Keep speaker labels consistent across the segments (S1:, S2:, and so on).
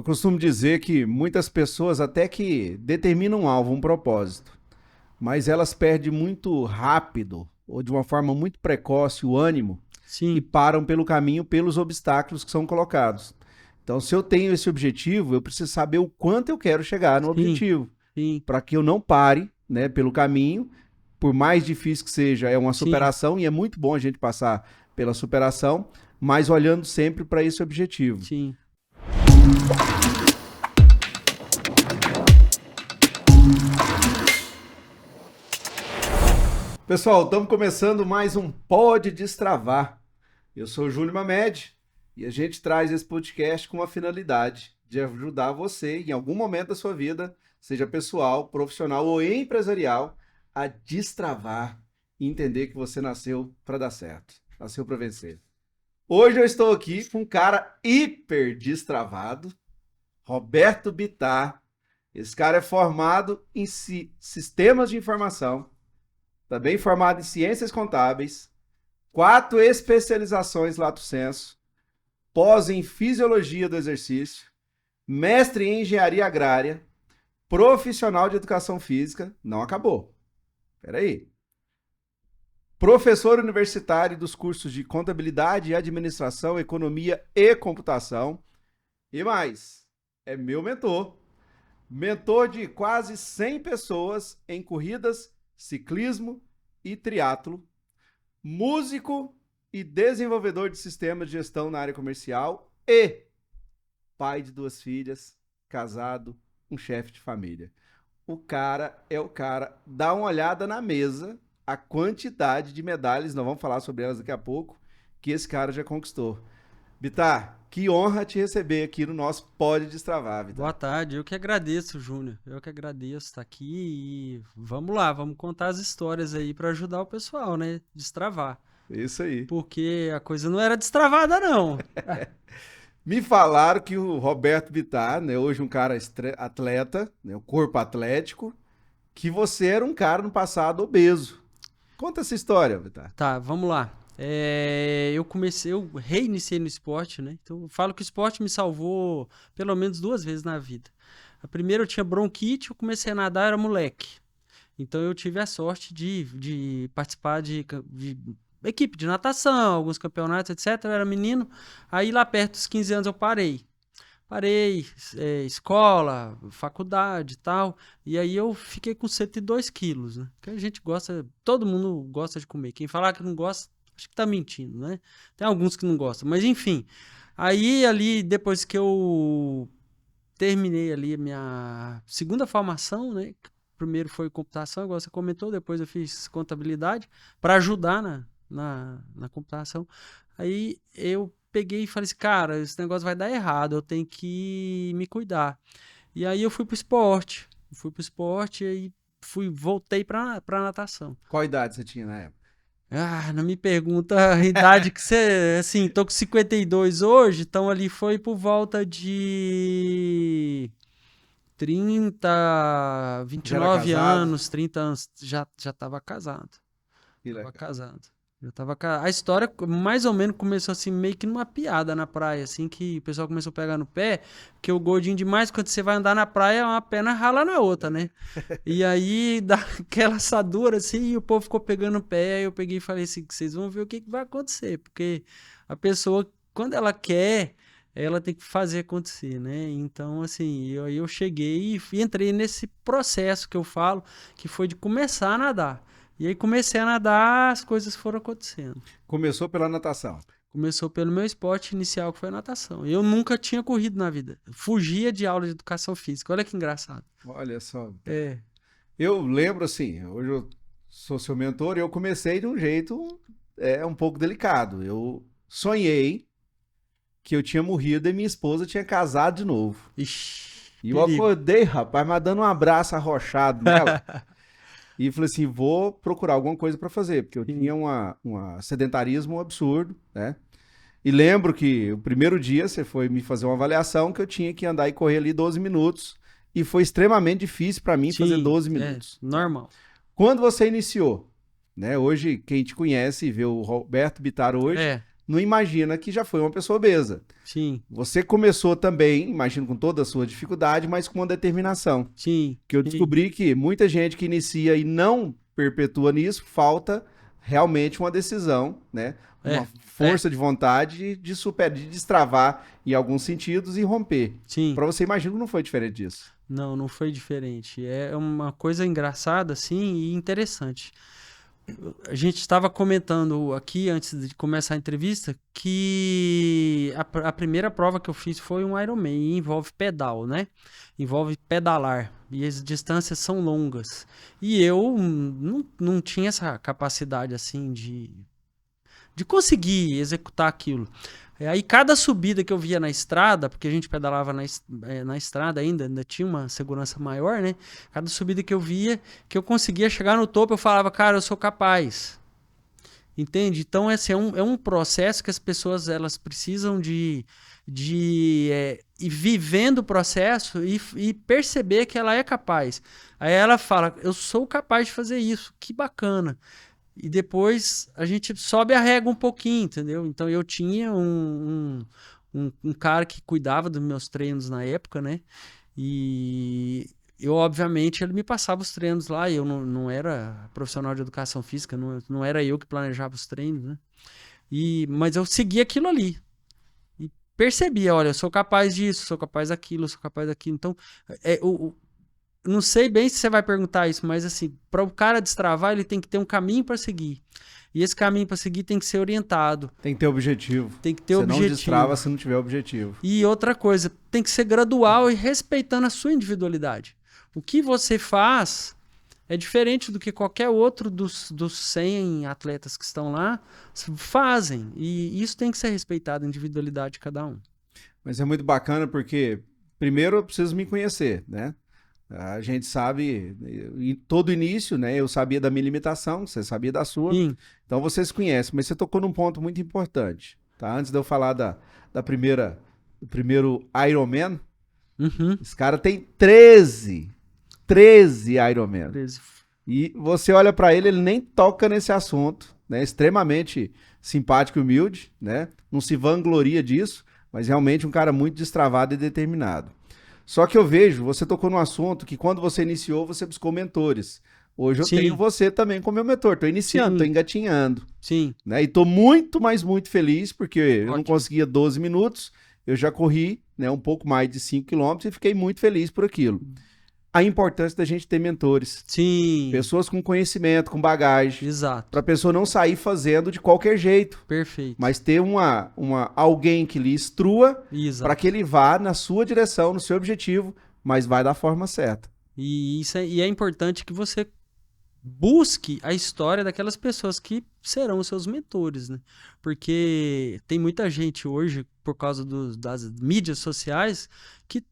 S1: Eu costumo dizer que muitas pessoas até que determinam um alvo, um propósito, mas elas perdem muito rápido ou de uma forma muito precoce o ânimo e
S2: Sim,
S1: param pelo caminho pelos obstáculos que são colocados. Então, se eu tenho esse objetivo, eu preciso saber o quanto eu quero chegar no
S2: sim,
S1: objetivo,
S2: sim,
S1: para que eu não pare, né, pelo caminho, por mais difícil que seja, é uma
S2: sim,
S1: superação e é muito bom a gente passar pela superação, mas olhando sempre para esse objetivo.
S2: sim.
S1: Pessoal, estamos começando mais um Pode Destravar. Eu sou o Júnior Mamed e a gente traz esse podcast com a finalidade de ajudar você, em algum momento da sua vida, seja pessoal, profissional ou empresarial, a destravar e entender que você nasceu para dar certo, nasceu para vencer. Hoje eu estou aqui com um cara hiper destravado, Roberto Bittar. Esse cara é formado em sistemas de informação, também formado em ciências contábeis, 4 especializações lato sensu, pós em fisiologia do exercício, mestre em engenharia agrária, profissional de educação física, não acabou. Peraí. Professor universitário dos cursos de contabilidade, administração, economia e computação. E mais, é meu mentor. Mentor de quase 100 pessoas em corridas, ciclismo e triatlo. Músico e desenvolvedor de sistemas de gestão na área comercial e pai de 2 filhas, casado, um chefe de família. O cara é o cara. Dá uma olhada na mesa, a quantidade de medalhas, nós vamos falar sobre elas daqui a pouco, que esse cara já conquistou. Bitar, que honra te receber aqui no nosso Pode Destravar,
S2: Boa
S1: Bitar.
S2: tarde. Eu que agradeço, Júnior. Eu que agradeço estar aqui e vamos lá, vamos contar as histórias aí para ajudar o pessoal, né? Destravar.
S1: Isso aí.
S2: Porque a coisa não era destravada, não.
S1: Me falaram que o Roberto Bittar, né, hoje um cara atleta, né, o corpo atlético, que você era um cara no passado obeso. Conta essa história, Bittar.
S2: Tá, vamos lá. Eu reiniciei no esporte, né? Então eu falo que o esporte me salvou pelo menos 2 vezes na vida. A primeira eu tinha bronquite, eu comecei a nadar, era moleque. Então eu tive a sorte de participar de equipe de natação, alguns campeonatos, etc. Eu era menino. Aí lá perto dos 15 anos eu parei. Parei, escola, faculdade e tal. E aí eu fiquei com 102 quilos, né? Porque a gente gosta, todo mundo gosta de comer. Quem falar que não gosta, acho que tá mentindo, né? Tem alguns que não gostam, mas enfim. Aí ali, depois que eu terminei ali a minha segunda formação, né? Primeiro foi computação, igual você comentou, depois eu fiz contabilidade para ajudar na computação. Aí eu peguei e falei assim, cara, esse negócio vai dar errado, eu tenho que me cuidar. E aí eu fui pro esporte e aí voltei pra natação.
S1: Qual idade você tinha na época?
S2: Ah, não me pergunta a idade que você. Assim, tô com 52 hoje, então ali foi por volta de 30, vinte e
S1: Já era
S2: nove
S1: casado?
S2: anos, 30 anos, já tava casado.
S1: Que
S2: Tava
S1: legal.
S2: casado. A história mais ou menos começou assim, meio que numa piada na praia, assim, que o pessoal começou a pegar no pé, que o gordinho demais, quando você vai andar na praia, uma perna rala na outra, né? E aí dá aquela assadura assim, e o povo ficou pegando o pé, aí eu peguei e falei assim, vocês vão ver o que vai acontecer, porque a pessoa, quando ela quer, ela tem que fazer acontecer, né? Então, assim, aí eu cheguei e entrei nesse processo que eu falo, que foi de começar a nadar. E aí comecei a nadar, as coisas foram acontecendo.
S1: Começou pela natação.
S2: Começou pelo meu esporte inicial, que foi a natação. Eu nunca tinha corrido na vida. Fugia de aula de educação física. Olha que engraçado.
S1: Olha só, Bittar.
S2: É.
S1: Eu lembro assim, hoje eu sou seu mentor e eu comecei de um jeito um pouco delicado. Eu sonhei que eu tinha morrido e minha esposa tinha casado de novo.
S2: Ixi,
S1: E eu
S2: perigo.
S1: acordei, rapaz, mas dando um abraço arrochado nela. E falei assim, vou procurar alguma coisa para fazer, porque eu
S2: Sim,
S1: tinha sedentarismo absurdo, né? E lembro que o primeiro dia você foi me fazer uma avaliação que eu tinha que andar e correr ali 12 minutos e foi extremamente difícil para mim fazer
S2: sim,
S1: 12
S2: é
S1: minutos.
S2: normal.
S1: Quando você iniciou, né? Hoje quem te conhece e vê o Roberto Bittar hoje,
S2: É,
S1: não imagina que já foi uma pessoa obesa.
S2: Sim,
S1: Você começou também, imagino com toda a sua dificuldade, mas com uma determinação.
S2: sim,
S1: Que eu
S2: sim.
S1: descobri que muita gente que inicia e não perpetua nisso, falta realmente uma decisão, né? Uma força de vontade de de destravar em alguns sentidos e romper.
S2: Sim.
S1: Para você, imagino que não foi diferente disso.
S2: Não, não foi diferente. É uma coisa engraçada, assim, e interessante. A gente estava comentando aqui, antes de começar a entrevista, que a primeira prova que eu fiz foi um Ironman, e envolve pedal, né? Envolve pedalar, e as distâncias são longas. E eu não tinha essa capacidade, assim, de conseguir executar aquilo. Aí cada subida que eu via na estrada, porque a gente pedalava na estrada ainda tinha uma segurança maior, né? Cada subida que eu via, que eu conseguia chegar no topo, eu falava, cara, eu sou capaz. Entende? Então, esse é um processo que as pessoas elas precisam de ir vivendo o processo e perceber que ela é capaz. Aí ela fala, eu sou capaz de fazer isso, que bacana. E depois a gente sobe a régua um pouquinho, entendeu? Então eu tinha um cara que cuidava dos meus treinos na época, né? E eu, obviamente, ele me passava os treinos lá. E eu não era profissional de educação física, não era eu que planejava os treinos, né? Mas eu seguia aquilo ali. E percebia, olha, eu sou capaz disso, sou capaz daquilo, sou capaz daquilo. Então, não sei bem se você vai perguntar isso, mas assim, para o cara destravar, ele tem que ter um caminho para seguir. E esse caminho para seguir tem que ser orientado.
S1: Tem que ter objetivo.
S2: Tem que ter
S1: você
S2: objetivo.
S1: Não destrava se não tiver objetivo.
S2: E outra coisa, tem que ser gradual e respeitando a sua individualidade. O que você faz é diferente do que qualquer outro dos 100 atletas que estão lá fazem. E isso tem que ser respeitado, a individualidade de cada um.
S1: Mas é muito bacana porque, primeiro, eu preciso me conhecer, né? A gente sabe, em todo início, né? Eu sabia da minha limitação, você sabia da sua.
S2: Sim.
S1: Então você se conhece, mas você tocou num ponto muito importante, tá? Antes de eu falar do primeiro Ironman, esse cara tem 13 Ironman.
S2: 13.
S1: E você olha pra ele, ele nem toca nesse assunto, né? Extremamente simpático e humilde, né? Não se vangloria disso, mas realmente um cara muito destravado e determinado. Só que eu vejo, você tocou num assunto que quando você iniciou, você buscou mentores. Hoje eu tenho você também como meu mentor. Estou iniciando, estou engatinhando.
S2: Sim.
S1: Né? E estou muito, mas muito feliz, porque eu não conseguia 12 minutos, eu já corri, né, um pouco mais de 5 quilômetros e fiquei muito feliz por aquilo. A importância da gente ter mentores.
S2: Sim.
S1: Pessoas com conhecimento, com bagagem.
S2: Exato.
S1: Para a pessoa não sair fazendo de qualquer jeito.
S2: Perfeito.
S1: Mas ter alguém que lhe instrua para que ele vá na sua direção, no seu objetivo, mas vai da forma certa.
S2: E é importante que você busque a história daquelas pessoas que serão os seus mentores, né? Porque tem muita gente hoje, por causa das mídias sociais, que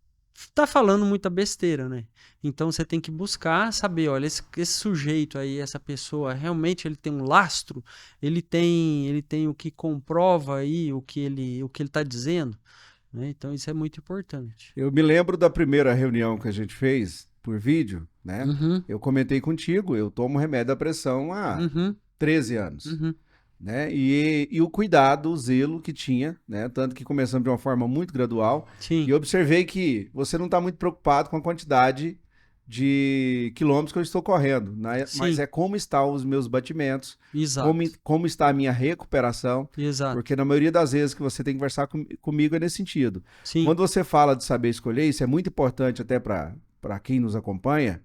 S2: tá falando muita besteira, né? Então você tem que buscar saber, olha, esse sujeito aí, essa pessoa, realmente ele tem um lastro, ele tem o que comprova aí, o que ele tá dizendo, né? Então isso é muito importante.
S1: Eu me lembro da primeira reunião que a gente fez por vídeo, né? Eu comentei contigo, eu tomo remédio da pressão há 13 anos. Né? E o cuidado, o zelo que tinha, né? Tanto que começamos de uma forma muito gradual.
S2: Sim.
S1: E observei que você não está muito preocupado com a quantidade de quilômetros que eu estou correndo, né? Mas é como estão os meus batimentos, como está a minha recuperação.
S2: Exato.
S1: Porque na maioria das vezes que você tem que conversar comigo é nesse sentido.
S2: Sim.
S1: Quando você fala de saber escolher, isso é muito importante até para quem nos acompanha,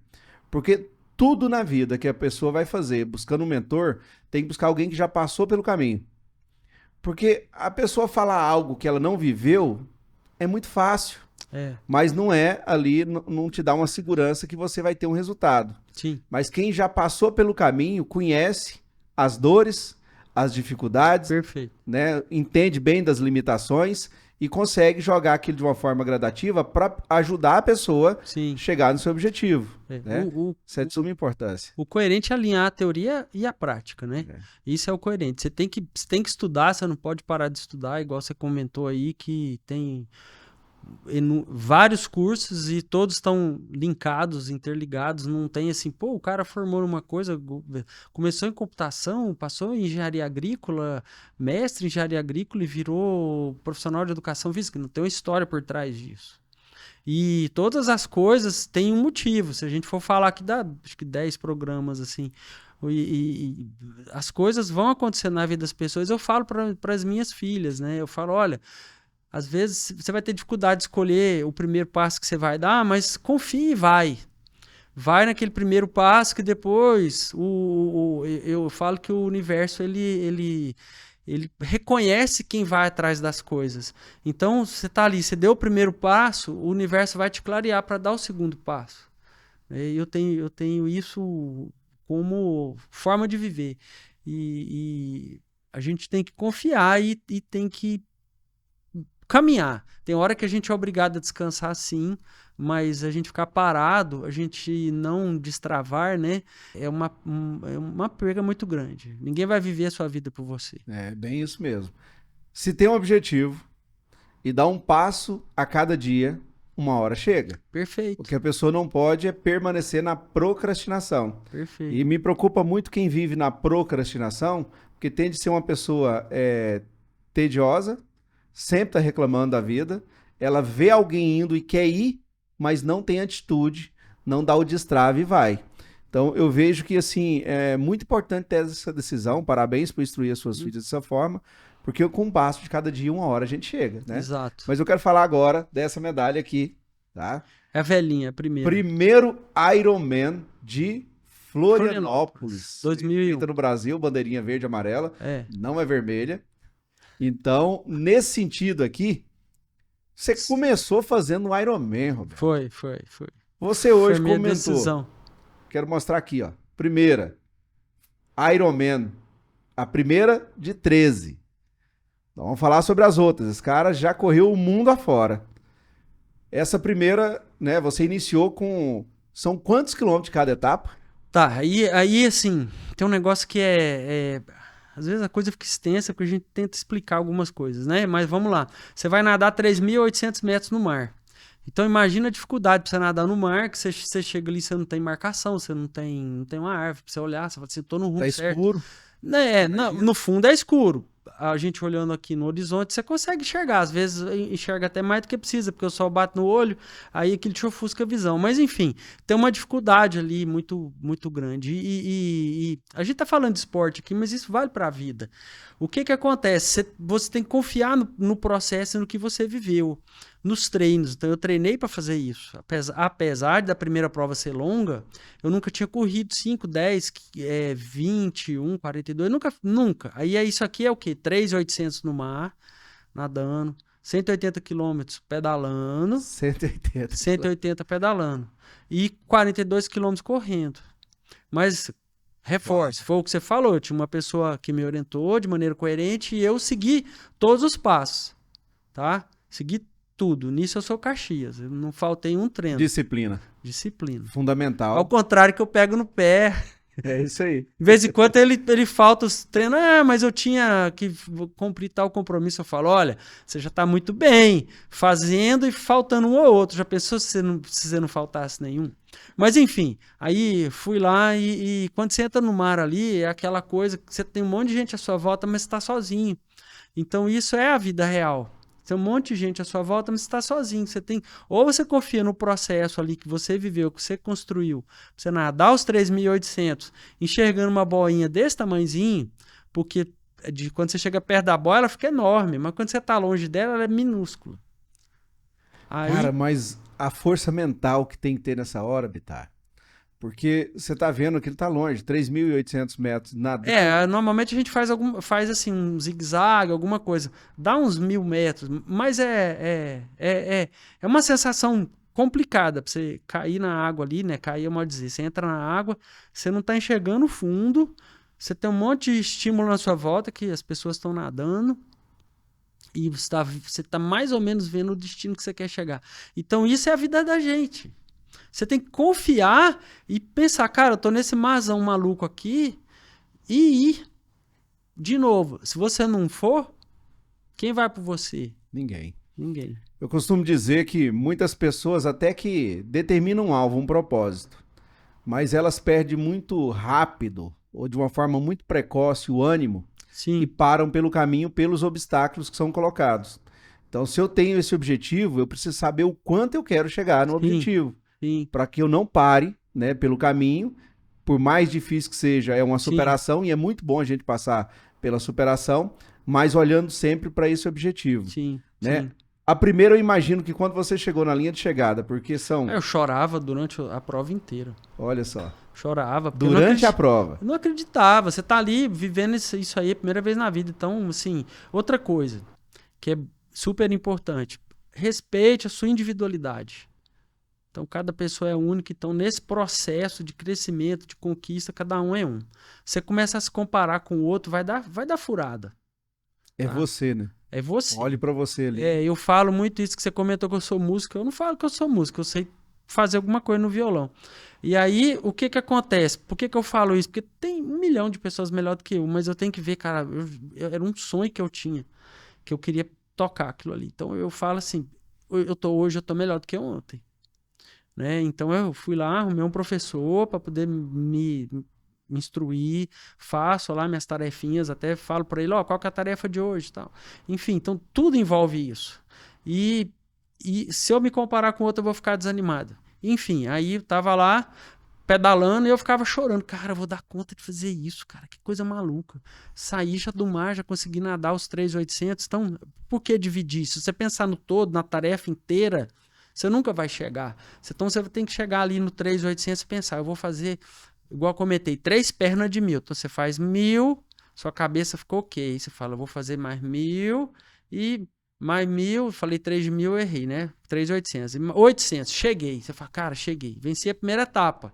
S1: porque tudo na vida que a pessoa vai fazer buscando um mentor, tem que buscar alguém que já passou pelo caminho. Porque a pessoa falar algo que ela não viveu é muito fácil. Mas não é ali, não te dá uma segurança que você vai ter um resultado.
S2: Sim.
S1: Mas quem já passou pelo caminho, conhece as dores, as dificuldades, né? Entende bem das limitações e consegue jogar aquilo de uma forma gradativa para ajudar a pessoa a chegar no seu objetivo. Né? Isso é de suma importância.
S2: O coerente é alinhar a teoria e a prática, né? Isso é o coerente. Você tem que estudar, você não pode parar de estudar, igual você comentou aí, que tem vários cursos e todos estão linkados, interligados, não tem assim, pô, o cara formou numa coisa, começou em computação, passou em engenharia agrícola, mestre em engenharia agrícola e virou profissional de educação física, não tem uma história por trás disso. E todas as coisas têm um motivo, se a gente for falar aqui dá, acho que 10 programas assim, e as coisas vão acontecer na vida das pessoas, eu falo para as minhas filhas, né, eu falo, olha, às vezes você vai ter dificuldade de escolher o primeiro passo que você vai dar, mas confie e vai. Vai naquele primeiro passo que depois eu falo que o universo ele reconhece quem vai atrás das coisas. Então você está ali, você deu o primeiro passo, o universo vai te clarear para dar o segundo passo. Eu tenho isso como forma de viver. E a gente tem que confiar e tem que caminhar. Tem hora que a gente é obrigado a descansar, sim, mas a gente ficar parado, a gente não destravar, né? É uma perda muito grande. Ninguém vai viver a sua vida por você.
S1: É bem isso mesmo. Se tem um objetivo e dá um passo a cada dia, uma hora chega.
S2: Perfeito.
S1: O que a pessoa não pode é permanecer na procrastinação.
S2: Perfeito.
S1: E me preocupa muito quem vive na procrastinação, porque tende a ser uma pessoa tediosa, sempre tá reclamando da vida, ela vê alguém indo e quer ir, mas não tem atitude, não dá o destrave e vai. Então eu vejo que assim, é muito importante ter essa decisão, parabéns por instruir as suas filhas dessa forma, porque com um passo de cada dia, uma hora a gente chega, né?
S2: Exato.
S1: Mas eu quero falar agora dessa medalha aqui, tá?
S2: É a velhinha, a primeira.
S1: Primeiro Ironman de Florianópolis.
S2: 2001.
S1: Feita no Brasil, bandeirinha verde e amarela, não é vermelha. Então, nesse sentido aqui, você começou fazendo um Ironman, Roberto.
S2: Foi.
S1: Você hoje
S2: foi minha
S1: comentou.
S2: decisão.
S1: Quero mostrar aqui, ó. Primeira, Ironman. A primeira de 13. Então, vamos falar sobre as outras. Esse cara já correu o mundo afora. Essa primeira, né, você iniciou com... São quantos quilômetros de cada etapa?
S2: Tá, aí assim, tem um negócio que às vezes a coisa fica extensa porque a gente tenta explicar algumas coisas, né? Mas vamos lá. Você vai nadar 3.800 metros no mar. Então imagina a dificuldade para você nadar no mar, que você chega ali, você não tem marcação, você não tem uma árvore para você olhar, você fala assim, tô no rumo certo.
S1: Escuro.
S2: No fundo é escuro. A gente olhando aqui no horizonte, você consegue enxergar. Às vezes enxerga até mais do que precisa, porque o sol bate no olho, aí aquilo te ofusca a visão. Mas enfim, tem uma dificuldade ali muito, muito grande. E a gente tá falando de esporte aqui, mas isso vale para a vida. O que acontece? Você tem que confiar no processo e no que você viveu, nos treinos. Então eu treinei para fazer isso. Apesar da primeira prova ser longa, eu nunca tinha corrido 5, 10, 21, 42, nunca. Aí isso aqui é o quê? 3.800 no mar, nadando, 180 quilômetros pedalando. 180 pedalando. E 42 quilômetros correndo. Mas... reforço, foi o que você falou, eu tinha uma pessoa que me orientou de maneira coerente e eu segui todos os passos, tá? Segui tudo, nisso eu sou Caxias, eu não faltei um treino.
S1: Disciplina. Fundamental.
S2: Ao contrário que eu pego no pé.
S1: É isso aí.
S2: De vez em quando ele falta os treinos, mas eu tinha que cumprir tal compromisso, eu falo, olha, você já tá muito bem fazendo e faltando um ou outro, já pensou se você não faltasse nenhum? Mas enfim, aí fui lá e quando você entra no mar ali, é aquela coisa que você tem um monte de gente à sua volta, mas você está sozinho. Então isso é a vida real. Tem um monte de gente à sua volta, mas você está sozinho. Ou você confia no processo ali que você viveu, que você construiu, você nadar os 3.800, enxergando uma boinha desse tamanhozinho, porque quando você chega perto da boia, ela fica enorme, mas quando você está longe dela, ela é minúscula.
S1: Cara, mas a força mental que tem que ter nessa hora, Bitar, porque você tá vendo que ele tá longe, 3.800 metros, nada.
S2: Normalmente a gente faz assim, um zigue-zague, alguma coisa, dá uns 1.000 metros, mas é uma sensação complicada pra você cair na água ali, né? Cair, eu mal dizer, você entra na água, você não tá enxergando o fundo, você tem um monte de estímulo na sua volta, que as pessoas estão nadando, e você tá mais ou menos vendo o destino que você quer chegar. Então isso é a vida da gente. Você tem que confiar e pensar, cara, eu tô nesse marzão maluco aqui e ir. De novo, se você não for, quem vai por você?
S1: Ninguém.
S2: Ninguém.
S1: Eu costumo dizer que muitas pessoas até que determinam um alvo, um propósito, mas elas perdem muito rápido ou de uma forma muito precoce o ânimo e
S2: Sim,
S1: param pelo caminho pelos obstáculos que são colocados. Então, se eu tenho esse objetivo, eu preciso saber o quanto eu quero chegar no
S2: sim,
S1: objetivo,
S2: sim,
S1: para que eu não pare, né, pelo caminho. Por mais difícil que seja, é uma
S2: sim,
S1: superação e é muito bom a gente passar pela superação, mas olhando sempre para esse objetivo,
S2: sim,
S1: né?
S2: sim.
S1: A primeira eu imagino que quando você chegou na linha de chegada, porque
S2: Aí
S1: são,
S2: eu chorava durante a prova inteira.
S1: olha só,
S2: Chorava, porque
S1: durante a prova.
S2: eu não acreditava. Você tá ali vivendo isso aí a primeira vez na vida. Então, assim, outra coisa que é super importante. Respeite a sua individualidade. Então, cada pessoa é única. Então, nesse processo de crescimento, de conquista, cada um é um. Você começa a se comparar com o outro, vai dar furada,
S1: É
S2: tá?
S1: você, né?
S2: É você.
S1: Olhe para você ali.
S2: É, eu falo muito isso que você comentou que eu sou músico. Eu não falo que eu sou músico, eu sei fazer alguma coisa no violão. E aí, o que que acontece? Por que que eu falo isso? Porque tem 1 milhão de pessoas melhor do que eu, mas eu tenho que ver, cara, era um sonho que eu tinha, que eu queria tocar aquilo ali. Então eu falo assim, hoje eu tô melhor do que ontem, né? Então eu fui lá, arrumei um professor para poder me instruir, faço lá minhas tarefinhas, até falo para ele, ó, qual que é a tarefa de hoje, e tal. Enfim, então tudo envolve isso. E, e se eu me comparar com outro, eu vou ficar desanimado. Enfim, aí eu tava lá pedalando e eu ficava chorando. Cara, eu vou dar conta de fazer isso, cara. Que coisa maluca. Saí já do mar, já consegui nadar os 3.800. Então, por que dividir? Se você pensar no todo, na tarefa inteira, você nunca vai chegar. Então, você tem que chegar ali no 3.800 e pensar, eu vou fazer, igual eu comentei, 3 pernas de 1.000. Então, você faz 1.000, sua cabeça ficou ok. Você fala, eu vou fazer mais 1.000 e mais 1.000. Falei 3.000, eu errei, né? 3.800. 800, cheguei. Você fala, cara, cheguei. Venci a primeira etapa.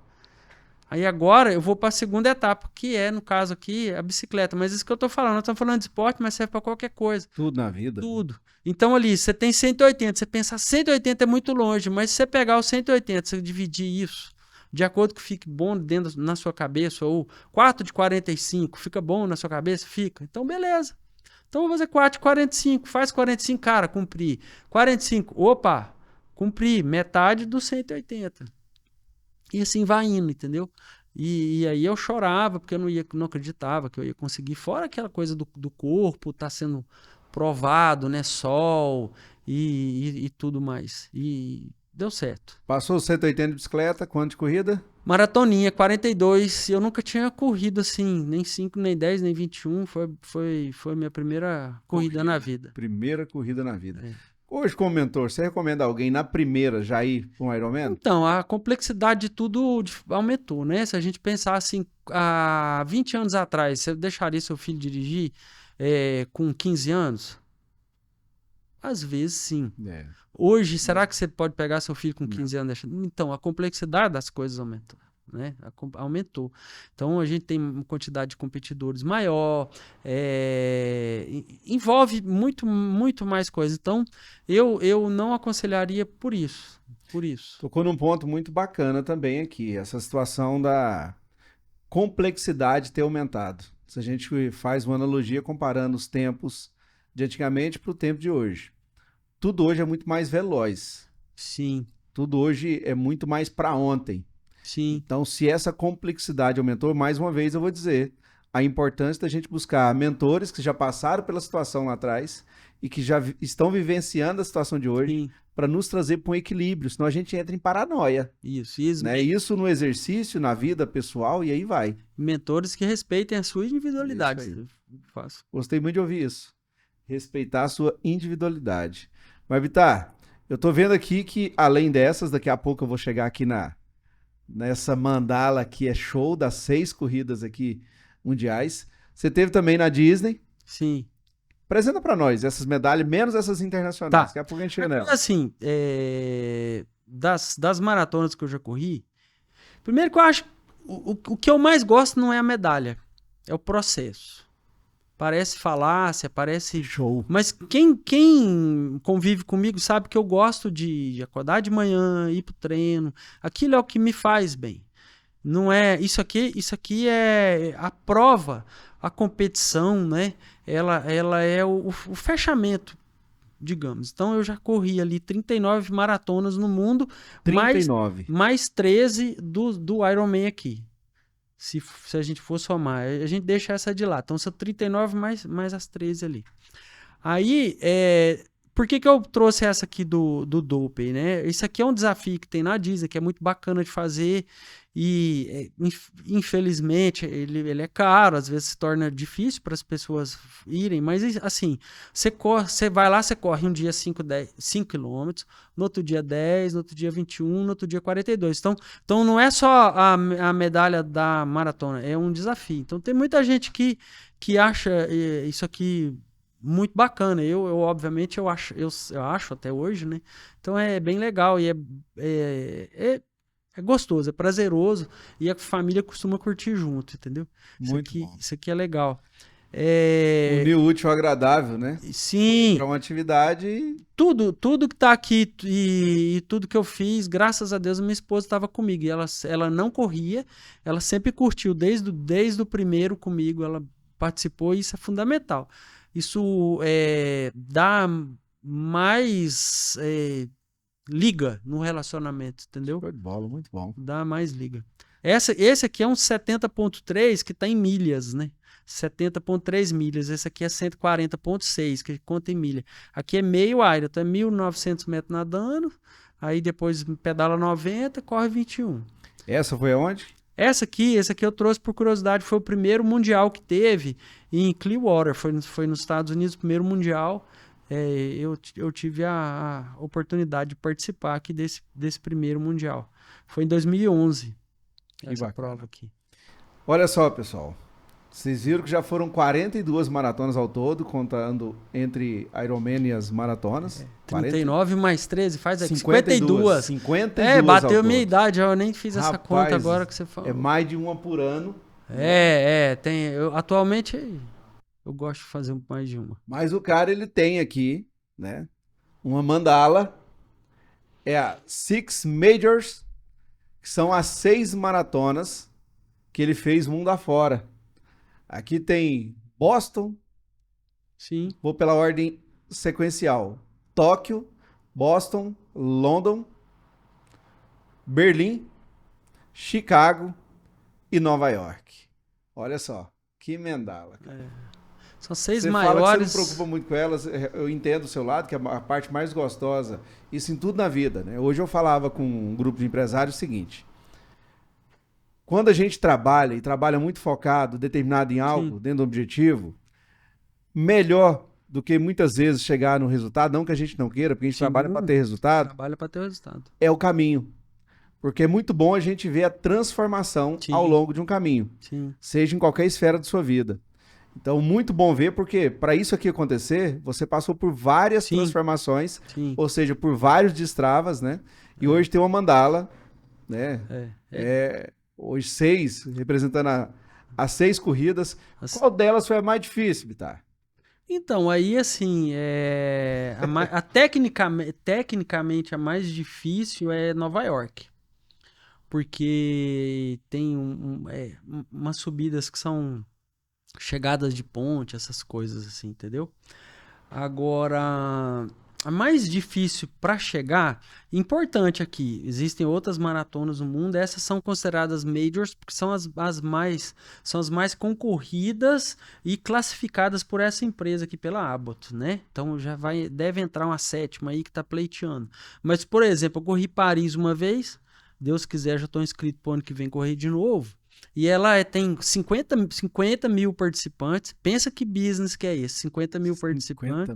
S2: Aí agora eu vou para a segunda etapa, que é, no caso aqui, a bicicleta. Mas isso que eu tô falando, nós estamos falando de esporte, mas serve para qualquer coisa.
S1: Tudo na vida.
S2: Tudo. Então ali, você tem 180, você pensa 180 é muito longe, mas se você pegar o 180, você dividir isso de acordo que fique bom dentro na sua cabeça, ou 4 de 45, fica bom na sua cabeça? Fica. Então beleza. Então vou fazer 4 de 45, faz 45, cara, cumpri. 45, opa, cumpri, metade dos 180. E assim vai indo, entendeu? E aí eu chorava, porque eu não acreditava que eu ia conseguir. Fora aquela coisa do corpo tá sendo provado, né? Sol e tudo mais. E deu certo.
S1: Passou os 180 de bicicleta, quanto de corrida?
S2: Maratoninha, 42. Eu nunca tinha corrido assim, nem 5, nem 10, nem 21. Foi minha primeira corrida na vida.
S1: Primeira corrida na vida.
S2: É.
S1: Hoje, como mentor, você recomenda alguém na primeira já ir para um Ironman?
S2: Então, a complexidade de tudo aumentou, né? Se a gente pensar assim, há 20 anos atrás, você deixaria seu filho dirigir com 15 anos? Às vezes, sim.
S1: É.
S2: Hoje, será que você pode pegar seu filho com
S1: Não.
S2: 15 anos? Então, a complexidade das coisas aumentou, né? Aumentou. Então, a gente tem uma quantidade de competidores maior, envolve muito, muito mais coisas. Então, eu não aconselharia por isso. Por isso.
S1: Tocou num ponto muito bacana também aqui, essa situação da complexidade ter aumentado. Se a gente faz uma analogia comparando os tempos de antigamente para o tempo de hoje. Tudo hoje é muito mais veloz.
S2: Sim,
S1: Tudo hoje é muito mais para ontem.
S2: sim,
S1: Então, se essa complexidade aumentou, mais uma vez eu vou dizer a importância da gente buscar mentores que já passaram pela situação lá atrás e que já estão vivenciando a situação de hoje
S2: sim.
S1: para nos trazer para um equilíbrio, senão a gente entra em paranoia,
S2: Isso. E
S1: né? Isso no exercício, na vida pessoal e aí vai.
S2: mentores que respeitem a sua individualidade.
S1: Isso aí.
S2: Eu faço.
S1: Gostei muito de ouvir isso. Respeitar a sua individualidade. Mas, Vitar, eu tô vendo aqui que, além dessas, daqui a pouco eu vou chegar aqui nessa mandala que é show das 6 corridas aqui mundiais. Você teve também na Disney.
S2: Sim.
S1: Apresenta pra nós essas medalhas, menos essas internacionais.
S2: Tá.
S1: Daqui a pouco a gente chega nela.
S2: Assim, das maratonas que eu já corri, primeiro que eu acho, o que eu mais gosto não é a medalha, é o processo. Parece falácia, parece...
S1: Show.
S2: Mas quem convive comigo sabe que eu gosto de acordar de manhã, ir pro treino. Aquilo é o que me faz bem. Não é... Isso aqui é a prova, a competição, né? Ela é o fechamento digamos. Então eu já corri ali 39 maratonas no mundo,
S1: 39.
S2: mais 13 do Ironman aqui. Se a gente for somar, a gente deixa essa de lá. Então são 39 mais as 13 ali. Aí, por que eu trouxe essa aqui do Dopey, né? Isso aqui é um desafio que tem na Disney, que é muito bacana de fazer e, infelizmente, ele é caro, às vezes se torna difícil para as pessoas irem, mas, assim, você vai lá, você corre um dia 5 km, no outro dia 10, no outro dia 21, no outro dia 42. Então não é só a medalha da maratona, é um desafio. Então tem muita gente que acha isso aqui muito bacana. Eu obviamente, eu acho até hoje, né? Então é bem legal e é gostoso, é prazeroso e a família costuma curtir junto, entendeu?
S1: Muito bom.
S2: Isso aqui é legal.
S1: Unir o útil ao agradável, né?
S2: Sim.
S1: Para uma atividade.
S2: Tudo que tá aqui e tudo que eu fiz, graças a Deus, minha esposa estava comigo. E ela não corria, ela sempre curtiu, desde o primeiro comigo, ela participou e isso é fundamental. Isso dá mais liga no relacionamento, entendeu?
S1: Show de bola, muito bom.
S2: Dá mais liga. Esse aqui é um 70.3 que está em milhas, né? 70.3 milhas. Esse aqui é 140.6, que conta em milha. Aqui é meio Iron, então é 1.900 metros nadando, aí depois pedala 90, corre 21.
S1: Essa foi aonde?
S2: Esse aqui eu trouxe por curiosidade, foi o primeiro mundial que teve em Clearwater, foi nos Estados Unidos, o primeiro mundial. Eu tive a oportunidade de participar aqui desse primeiro mundial. Foi em 2011, essa prova aqui.
S1: Olha só, pessoal. Vocês viram que já foram 42 maratonas ao todo, contando entre Ironman e as maratonas.
S2: 39 mais 13, faz aqui
S1: 52. 52
S2: bateu minha idade, eu nem fiz essa conta
S1: Rapaz,
S2: agora que você falou.
S1: É mais de uma por ano.
S2: Atualmente eu gosto de fazer mais de uma.
S1: Mas o cara, ele tem aqui, né, uma mandala, é a Six Majors, que são as 6 maratonas que ele fez mundo afora. Aqui tem Boston.
S2: Sim.
S1: Vou pela ordem sequencial. Tóquio, Boston, London, Berlim, Chicago e Nova York. Olha só, que mandala.
S2: São 6
S1: você
S2: maiores.
S1: Fala que você não preocupa muito com elas, eu entendo o seu lado, que é a parte mais gostosa. Isso em tudo na vida, né? Hoje eu falava com um grupo de empresários o seguinte: quando a gente trabalha e trabalha muito focado, determinado em algo, dentro do objetivo, melhor do que muitas vezes chegar no resultado, não que a gente não queira, porque a gente trabalha para ter resultado.
S2: Trabalha para ter resultado.
S1: É o caminho. Porque é muito bom a gente ver a transformação ao longo de um caminho.
S2: Sim.
S1: Seja em qualquer esfera de sua vida. Então, muito bom ver, porque para isso aqui acontecer, você passou por várias transformações, ou seja, por vários destravas, né? E hoje tem uma mandala, né? Hoje 6, representando as 6 corridas. Qual delas foi a mais difícil, Bitar?
S2: Então, aí assim, tecnicamente a mais difícil é Nova York. Porque tem umas subidas que são chegadas de ponte, essas coisas assim, entendeu? Agora, a mais difícil para chegar, importante aqui, existem outras maratonas no mundo, essas são consideradas majors porque são as mais concorridas e classificadas por essa empresa aqui, pela Abbott, né? Então deve entrar uma 7ª aí que tá pleiteando. Mas, por exemplo, eu corri Paris uma vez, Deus quiser, já estou inscrito para o ano que vem correr de novo. E ela tem 50 mil participantes. Pensa que business que é esse, 50 mil participantes.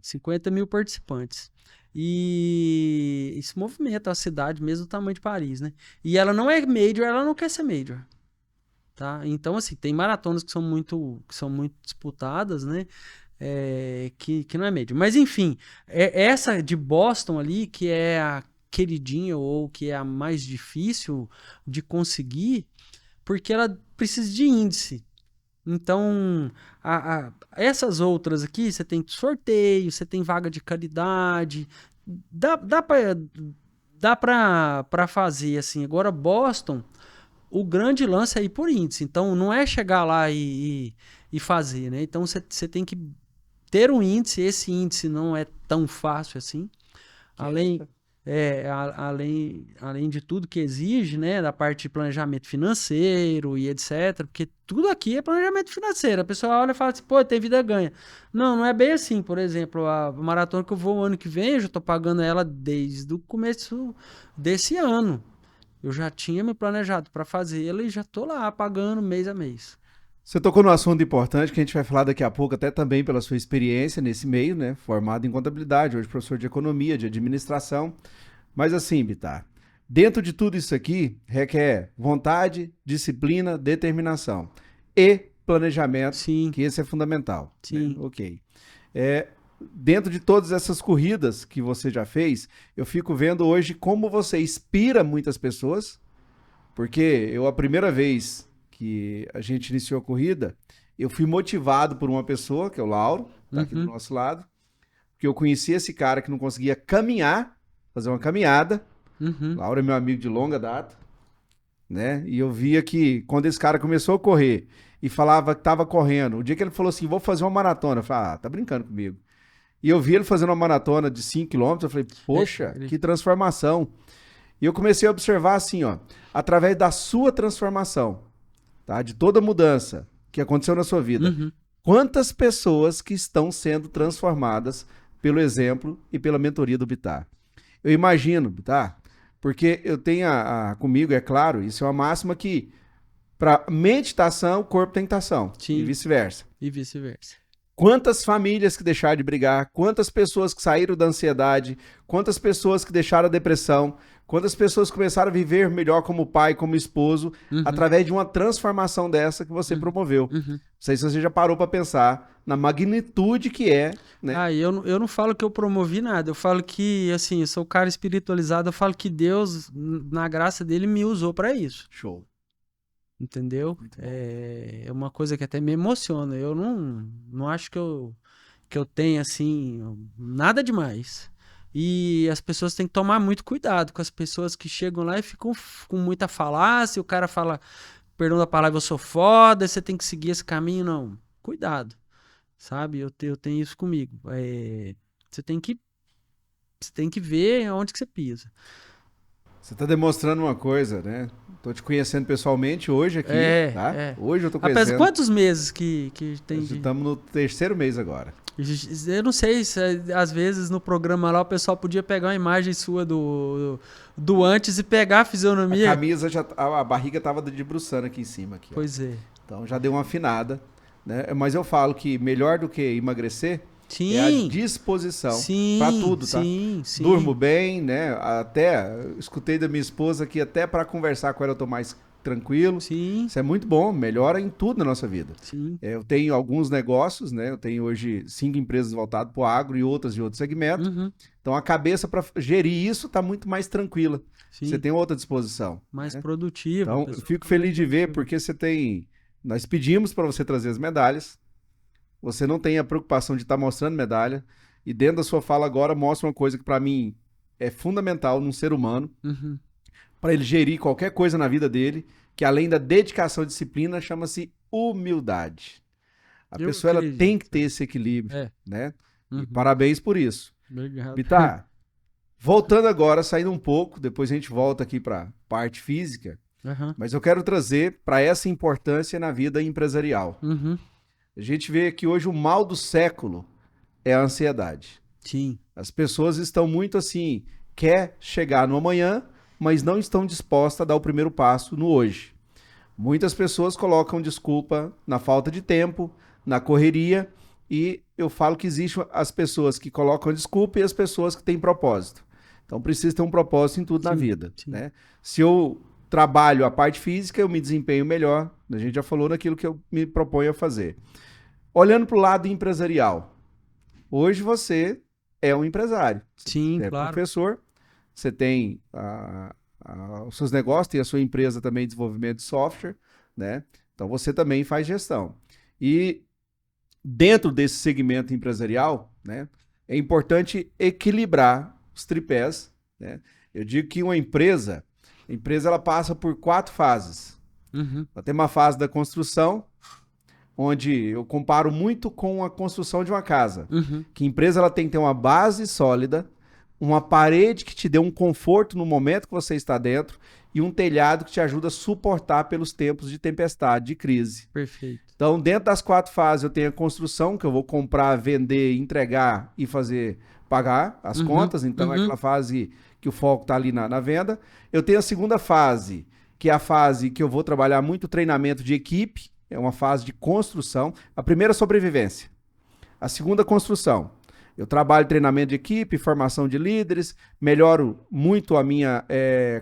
S2: 50 mil participantes. E isso movimenta a cidade mesmo do tamanho de Paris, né? E ela não é major, ela não quer ser major. Tá? Então, assim, tem maratonas que são muito disputadas, né? Que não é major. Mas, enfim, essa de Boston ali, que é a queridinha ou que é a mais difícil de conseguir, porque ela precisa de índice. Então, essas outras aqui, você tem sorteio, você tem vaga de caridade, dá para fazer assim. Agora, Boston, o grande lance é ir por índice. Então, não é chegar lá e fazer, né? Então, você tem que ter um índice, esse índice não é tão fácil assim. Além de tudo que exige, né, da parte de planejamento financeiro e etc, porque tudo aqui é planejamento financeiro. A pessoa olha e fala assim, pô, tem vida ganha. Não é bem assim. Por exemplo, a maratona que eu vou ano que vem, eu já tô pagando ela desde o começo desse ano. Eu já tinha me planejado para fazê-la e já tô lá pagando mês a mês.
S1: Você tocou num assunto importante que a gente vai falar daqui a pouco, até também pela sua experiência nesse meio, né? Formado em contabilidade, hoje professor de economia, de administração. Mas assim, Bittar, dentro de tudo isso aqui, requer vontade, disciplina, determinação e planejamento,
S2: Sim.
S1: que esse é fundamental.
S2: Sim.
S1: Né? Ok. Dentro de todas essas corridas que você já fez, eu fico vendo hoje como você inspira muitas pessoas, porque a primeira vez que a gente iniciou a corrida, eu fui motivado por uma pessoa, que é o Lauro, tá aqui do nosso lado, porque eu conheci esse cara que não conseguia caminhar, fazer uma caminhada. Lauro é meu amigo de longa data, né? E eu via que quando esse cara começou a correr e falava que estava correndo, o dia que ele falou assim, vou fazer uma maratona, eu falei, tá brincando comigo. E eu vi ele fazendo uma maratona de 5 km, eu falei, poxa, que transformação. E eu comecei a observar assim, ó, através da sua transformação, tá? De toda mudança que aconteceu na sua vida. Quantas pessoas que estão sendo transformadas pelo exemplo e pela mentoria do Bittar? Eu imagino, Bittar, porque eu tenho comigo, é claro, isso é uma máxima que para mente tá ação, o corpo tem que estar ação.
S2: Sim.
S1: E vice-versa.
S2: E vice-versa.
S1: Quantas famílias que deixaram de brigar, quantas pessoas que saíram da ansiedade, quantas pessoas que deixaram a depressão, quantas pessoas começaram a viver melhor como pai, como esposo, através de uma transformação dessa que você promoveu. Não sei se você já parou para pensar na magnitude que é, né?
S2: Eu não falo que eu promovi nada, eu falo que, assim, eu sou um cara espiritualizado, eu falo que Deus, na graça dele, me usou para isso.
S1: Show.
S2: Entendeu? É uma coisa que até me emociona. Eu não acho que eu tenha, assim, nada demais. E as pessoas têm que tomar muito cuidado com as pessoas que chegam lá e ficam com muita falácia. O cara fala, perdão da palavra, eu sou foda, você tem que seguir esse caminho. Não, cuidado, sabe? Eu tenho isso comigo. Você tem que ver onde que você pisa.
S1: Você tá demonstrando uma coisa, né? Tô te conhecendo pessoalmente hoje aqui, tá? Hoje eu tô conhecendo.
S2: Apesar, quantos meses que tem de...
S1: Estamos no 3º mês agora.
S2: Eu não sei se às vezes no programa lá o pessoal podia pegar uma imagem sua do antes e pegar a fisionomia.
S1: A camisa, a barriga tava debruçando aqui em cima. Aqui,
S2: pois é.
S1: Então já deu uma afinada, né? Mas eu falo que melhor do que emagrecer é a disposição para tudo, tá?
S2: Sim.
S1: Durmo bem, né? Até escutei da minha esposa que até para conversar com ela eu tô mais tranquilo.
S2: Sim.
S1: Isso é muito bom, melhora em tudo na nossa vida.
S2: Sim.
S1: Eu tenho alguns negócios, né? Eu tenho hoje 5 empresas voltadas para o agro e outras de outro segmento. Então a cabeça para gerir isso tá muito mais tranquila. Sim. Você tem outra disposição.
S2: Mais produtiva.
S1: Então eu fico feliz de ver porque você tem... Nós pedimos para você trazer as medalhas. Você não tem a preocupação de estar mostrando medalha. E dentro da sua fala agora mostra uma coisa que para mim é fundamental num ser humano. Para ele gerir qualquer coisa na vida dele, que além da dedicação e disciplina, chama-se humildade. A pessoa ela tem que ter esse equilíbrio, né? E parabéns por isso.
S2: Obrigado.
S1: Bittar, voltando agora, saindo um pouco, depois a gente volta aqui para parte física, mas eu quero trazer para essa importância na vida empresarial. A gente vê que hoje o mal do século é a ansiedade.
S2: Sim.
S1: As pessoas estão muito assim, quer chegar no amanhã, mas não estão dispostas a dar o primeiro passo no hoje. Muitas pessoas colocam desculpa na falta de tempo, na correria, e eu falo que existem as pessoas que colocam desculpa e as pessoas que têm propósito. Então precisa ter um propósito em tudo na vida, né? Se eu trabalho a parte física, eu me desempenho melhor, a gente já falou naquilo que eu me proponho a fazer. Olhando para o lado empresarial, hoje você é um empresário.
S2: Sim,
S1: você é
S2: claro.
S1: professor, você tem os seus negócios, tem a sua empresa também de desenvolvimento de software, né? Então você também faz gestão. E dentro desse segmento empresarial, né, é importante equilibrar os tripés, né? Eu digo que uma empresa ela passa por 4 fases. Ela tem uma fase da construção, onde eu comparo muito com a construção de uma casa.
S2: Uhum.
S1: Que a empresa ela tem que ter uma base sólida, uma parede que te dê um conforto no momento que você está dentro e um telhado que te ajuda a suportar pelos tempos de tempestade, de crise.
S2: Perfeito.
S1: Então, dentro das 4 fases, eu tenho a construção, que eu vou comprar, vender, entregar e pagar as contas. Então, é aquela fase que o foco está ali na venda. Eu tenho a segunda fase, que é a fase que eu vou trabalhar muito treinamento de equipe. É uma fase de construção. A primeira, sobrevivência. A segunda, construção. Eu trabalho treinamento de equipe, formação de líderes, melhoro muito a minha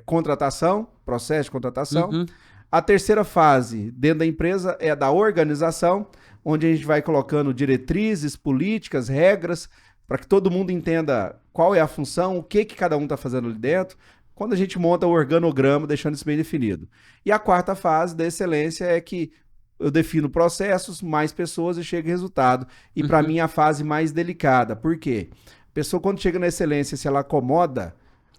S1: contratação, processo de contratação. A terceira fase dentro da empresa é a da organização, onde a gente vai colocando diretrizes, políticas, regras, para que todo mundo entenda qual é a função, o que cada um está fazendo ali dentro, quando a gente monta o organograma, deixando isso bem definido. E a quarta fase da excelência é que eu defino processos, mais pessoas e chego em resultado. E para mim é a fase mais delicada. Por quê? A pessoa, quando chega na excelência, se ela acomoda,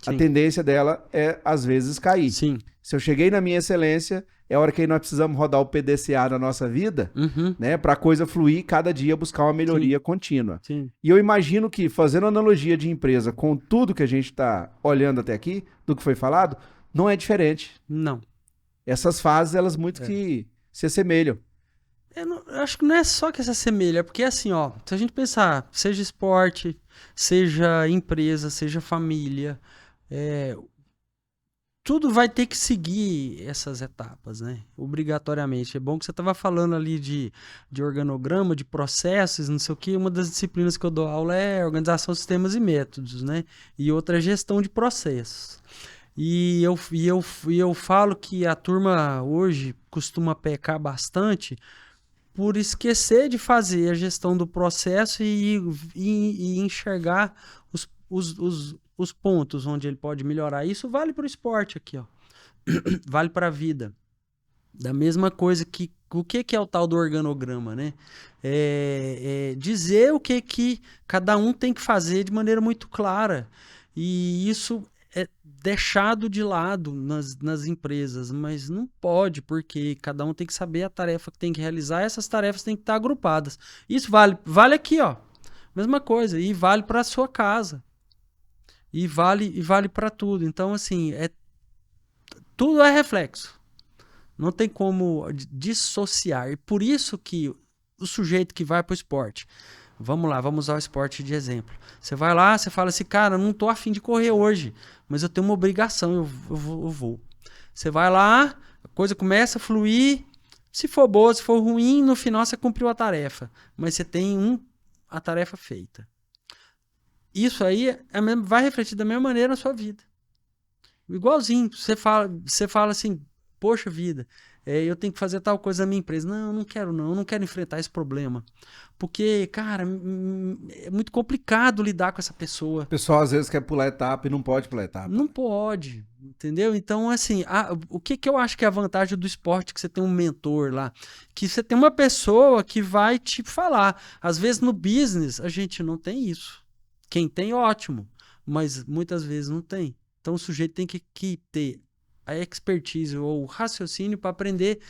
S1: a tendência dela é, às vezes, cair.
S2: Sim.
S1: Se eu cheguei na minha excelência, é a hora que nós precisamos rodar o PDCA na nossa vida, né, para a coisa fluir, cada dia buscar uma melhoria contínua.
S2: Sim.
S1: E eu imagino que, fazendo analogia de empresa com tudo que a gente está olhando até aqui, do que foi falado, não é diferente.
S2: Não.
S1: Essas fases, elas muito que se assemelham.
S2: Eu acho que não é só que se assemelha, é porque assim, ó, se a gente pensar, seja esporte, seja empresa, seja família, tudo vai ter que seguir essas etapas, né? Obrigatoriamente. É bom que você estava falando ali de organograma, de processos, não sei o quê. Uma das disciplinas que eu dou aula é organização, sistemas e métodos, né? E outra é gestão de processos. E eu falo que a turma hoje costuma pecar bastante por esquecer de fazer a gestão do processo e enxergar os pontos onde ele pode melhorar. Isso vale para o esporte aqui, ó. Vale para a vida. Da mesma coisa que o que é o tal do organograma, né? Dizer o que cada um tem que fazer de maneira muito clara. E isso é deixado de lado nas empresas, mas não pode, porque cada um tem que saber a tarefa que tem que realizar, essas tarefas têm que estar agrupadas. Isso vale aqui, ó. Mesma coisa, e vale para a sua casa. E vale para tudo. Então, assim, tudo é reflexo. Não tem como dissociar. E por isso que o sujeito que vai para o esporte, vamos lá, vamos usar o esporte de exemplo. Você vai lá, você fala assim, cara, não tô afim de correr hoje, mas eu tenho uma obrigação, eu vou. Você vai lá, a coisa começa a fluir, se for boa, se for ruim, no final você cumpriu a tarefa, mas você tem a tarefa feita. Isso aí vai refletir da mesma maneira na sua vida. Igualzinho, você fala assim, poxa vida, eu tenho que fazer tal coisa na minha empresa. Não, eu não quero enfrentar esse problema. Porque, cara, é muito complicado lidar com essa pessoa.
S1: O pessoal às vezes quer pular etapa e não pode pular etapa.
S2: Não pode, entendeu? Então, assim, o que eu acho que é a vantagem do esporte, que você tem um mentor lá, que você tem uma pessoa que vai te falar. Às vezes no business a gente não tem isso. Quem tem, ótimo, mas muitas vezes não tem. Então o sujeito tem que ter a expertise ou o raciocínio para aprender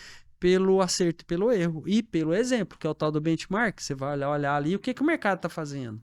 S2: pelo acerto e pelo erro. E pelo exemplo, que é o tal do benchmark. Você vai olhar ali o que o mercado está fazendo.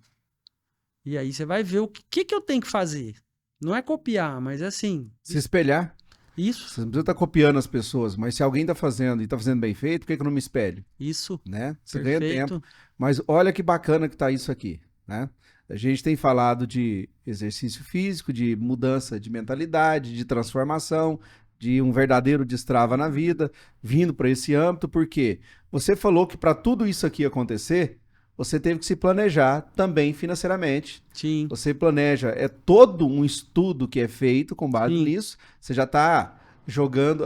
S2: E aí você vai ver o que eu tenho que fazer. Não é copiar, mas é assim...
S1: Se espelhar.
S2: Isso.
S1: Você não precisa estar copiando as pessoas, mas se alguém está fazendo e está fazendo bem feito, por que eu não me espelho?
S2: Isso.
S1: Né? Você
S2: Perfeito.
S1: ganha tempo. Mas olha que bacana que está isso aqui, né? A gente tem falado de exercício físico, de mudança de mentalidade, de transformação, de um verdadeiro destrava na vida, vindo para esse âmbito, porque você falou que para tudo isso aqui acontecer, você teve que se planejar também financeiramente.
S2: Sim.
S1: Você planeja, é todo um estudo que é feito com base nisso, você já está jogando,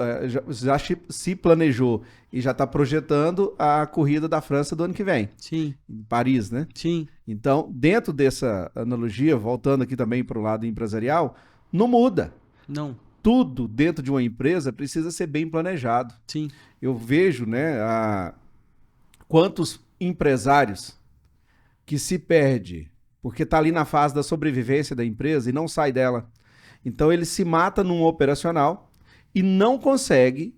S1: já se planejou e já está projetando a corrida da França do ano que vem.
S2: Sim.
S1: Em Paris, né?
S2: Sim.
S1: Então, dentro dessa analogia, voltando aqui também para o lado empresarial, não muda.
S2: Não.
S1: Tudo dentro de uma empresa precisa ser bem planejado.
S2: Sim.
S1: Eu vejo, né, quantos empresários que se perde porque está ali na fase da sobrevivência da empresa e não sai dela. Então, ele se mata num operacional e não consegue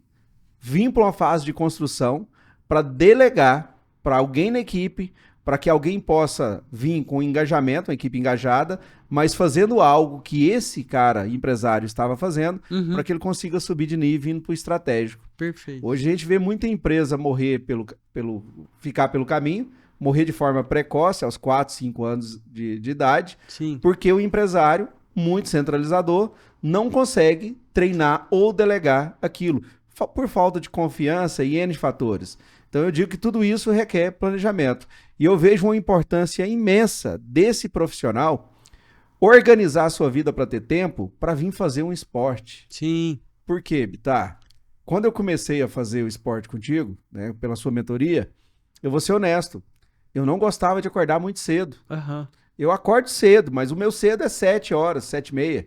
S1: vir para uma fase de construção para delegar para alguém na equipe, para que alguém possa vir com engajamento, uma equipe engajada, mas fazendo algo que esse cara, empresário, estava fazendo, para que ele consiga subir de nível indo para o estratégico.
S2: Perfeito.
S1: Hoje a gente vê muita empresa morrer ficar pelo caminho, morrer de forma precoce, aos 4, 5 anos de idade,
S2: Sim.
S1: porque o empresário, muito centralizador, não consegue treinar ou delegar aquilo, por falta de confiança e N fatores. Então eu digo que tudo isso requer planejamento. E eu vejo uma importância imensa desse profissional organizar a sua vida para ter tempo para vir fazer um esporte.
S2: Sim.
S1: Por quê, Bitar? Quando eu comecei a fazer o esporte contigo, né, pela sua mentoria, eu vou ser honesto, eu não gostava de acordar muito cedo. Eu acordo cedo, mas o meu cedo é 7 horas, 7h30.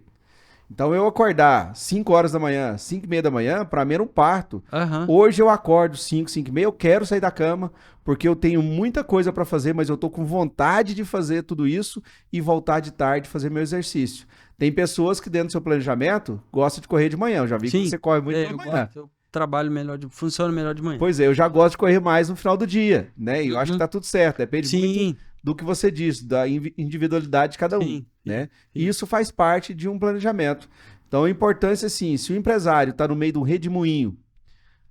S1: Então eu acordar 5 horas da manhã, 5h30 da manhã, para mim era um parto. Hoje eu acordo 5, 5h30, eu quero sair da cama, porque eu tenho muita coisa para fazer, mas eu tô com vontade de fazer tudo isso e voltar de tarde fazer meu exercício. Tem pessoas que dentro do seu planejamento gostam de correr de manhã, eu já vi que você corre muito de manhã.
S2: Eu trabalho melhor, funciona melhor de manhã.
S1: Pois é, eu já gosto de correr mais no final do dia, né? E eu acho que tá tudo certo, depende muito do que você disse, da individualidade de cada um, né? E isso faz parte de um planejamento. Então a importância, assim, se o empresário está no meio de um redemoinho,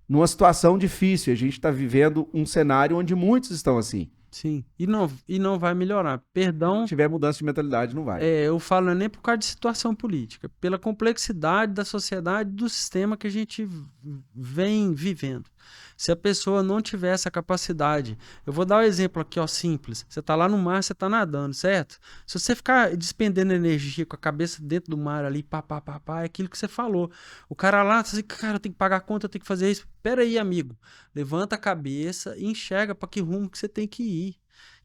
S1: numa situação difícil, a gente está vivendo um cenário onde muitos estão assim.
S2: Sim, e não vai melhorar. Perdão.
S1: Se tiver mudança de mentalidade, não vai.
S2: Eu falo nem por causa de situação política, pela complexidade da sociedade, do sistema que a gente vem vivendo. Se a pessoa não tiver essa capacidade, eu vou dar um exemplo aqui, ó, simples. Você tá lá no mar, você tá nadando, certo? Se você ficar despendendo energia com a cabeça dentro do mar ali, é aquilo que você falou. O cara lá, você diz, cara, eu tenho que pagar a conta, eu tenho que fazer isso. Pera aí, amigo. Levanta a cabeça e enxerga para que rumo que você tem que ir.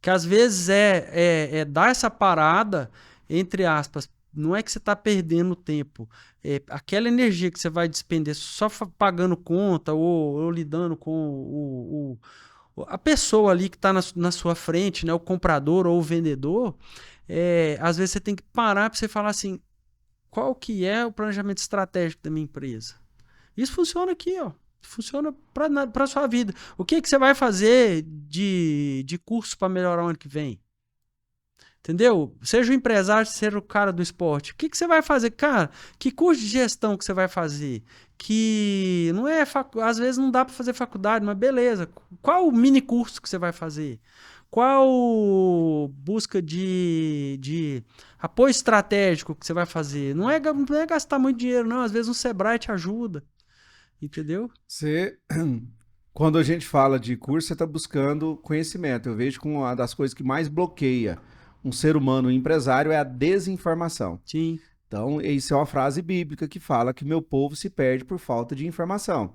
S2: Que às vezes é dar essa parada, entre aspas, não é que você está perdendo tempo. Aquela energia que você vai despender só pagando conta ou lidando com a pessoa ali que está na sua frente, né, o comprador ou o vendedor, às vezes você tem que parar para você falar assim, qual que é o planejamento estratégico da minha empresa? Isso funciona aqui, ó. Funciona para a sua vida. O que você vai fazer de curso para melhorar o ano que vem? Entendeu? Seja o empresário, seja o cara do esporte. O que você vai fazer? Cara, que curso de gestão que você vai fazer? Que não é... Às vezes não dá para fazer faculdade, mas beleza. Qual o mini curso que você vai fazer? Qual busca de apoio estratégico que você vai fazer? Não é gastar muito dinheiro, não. Às vezes um Sebrae te ajuda. Entendeu?
S1: Quando a gente fala de curso, você está buscando conhecimento. Eu vejo que uma das coisas que mais bloqueia um ser humano, um empresário, é a desinformação.
S2: Sim.
S1: Então, isso é uma frase bíblica que fala que meu povo se perde por falta de informação.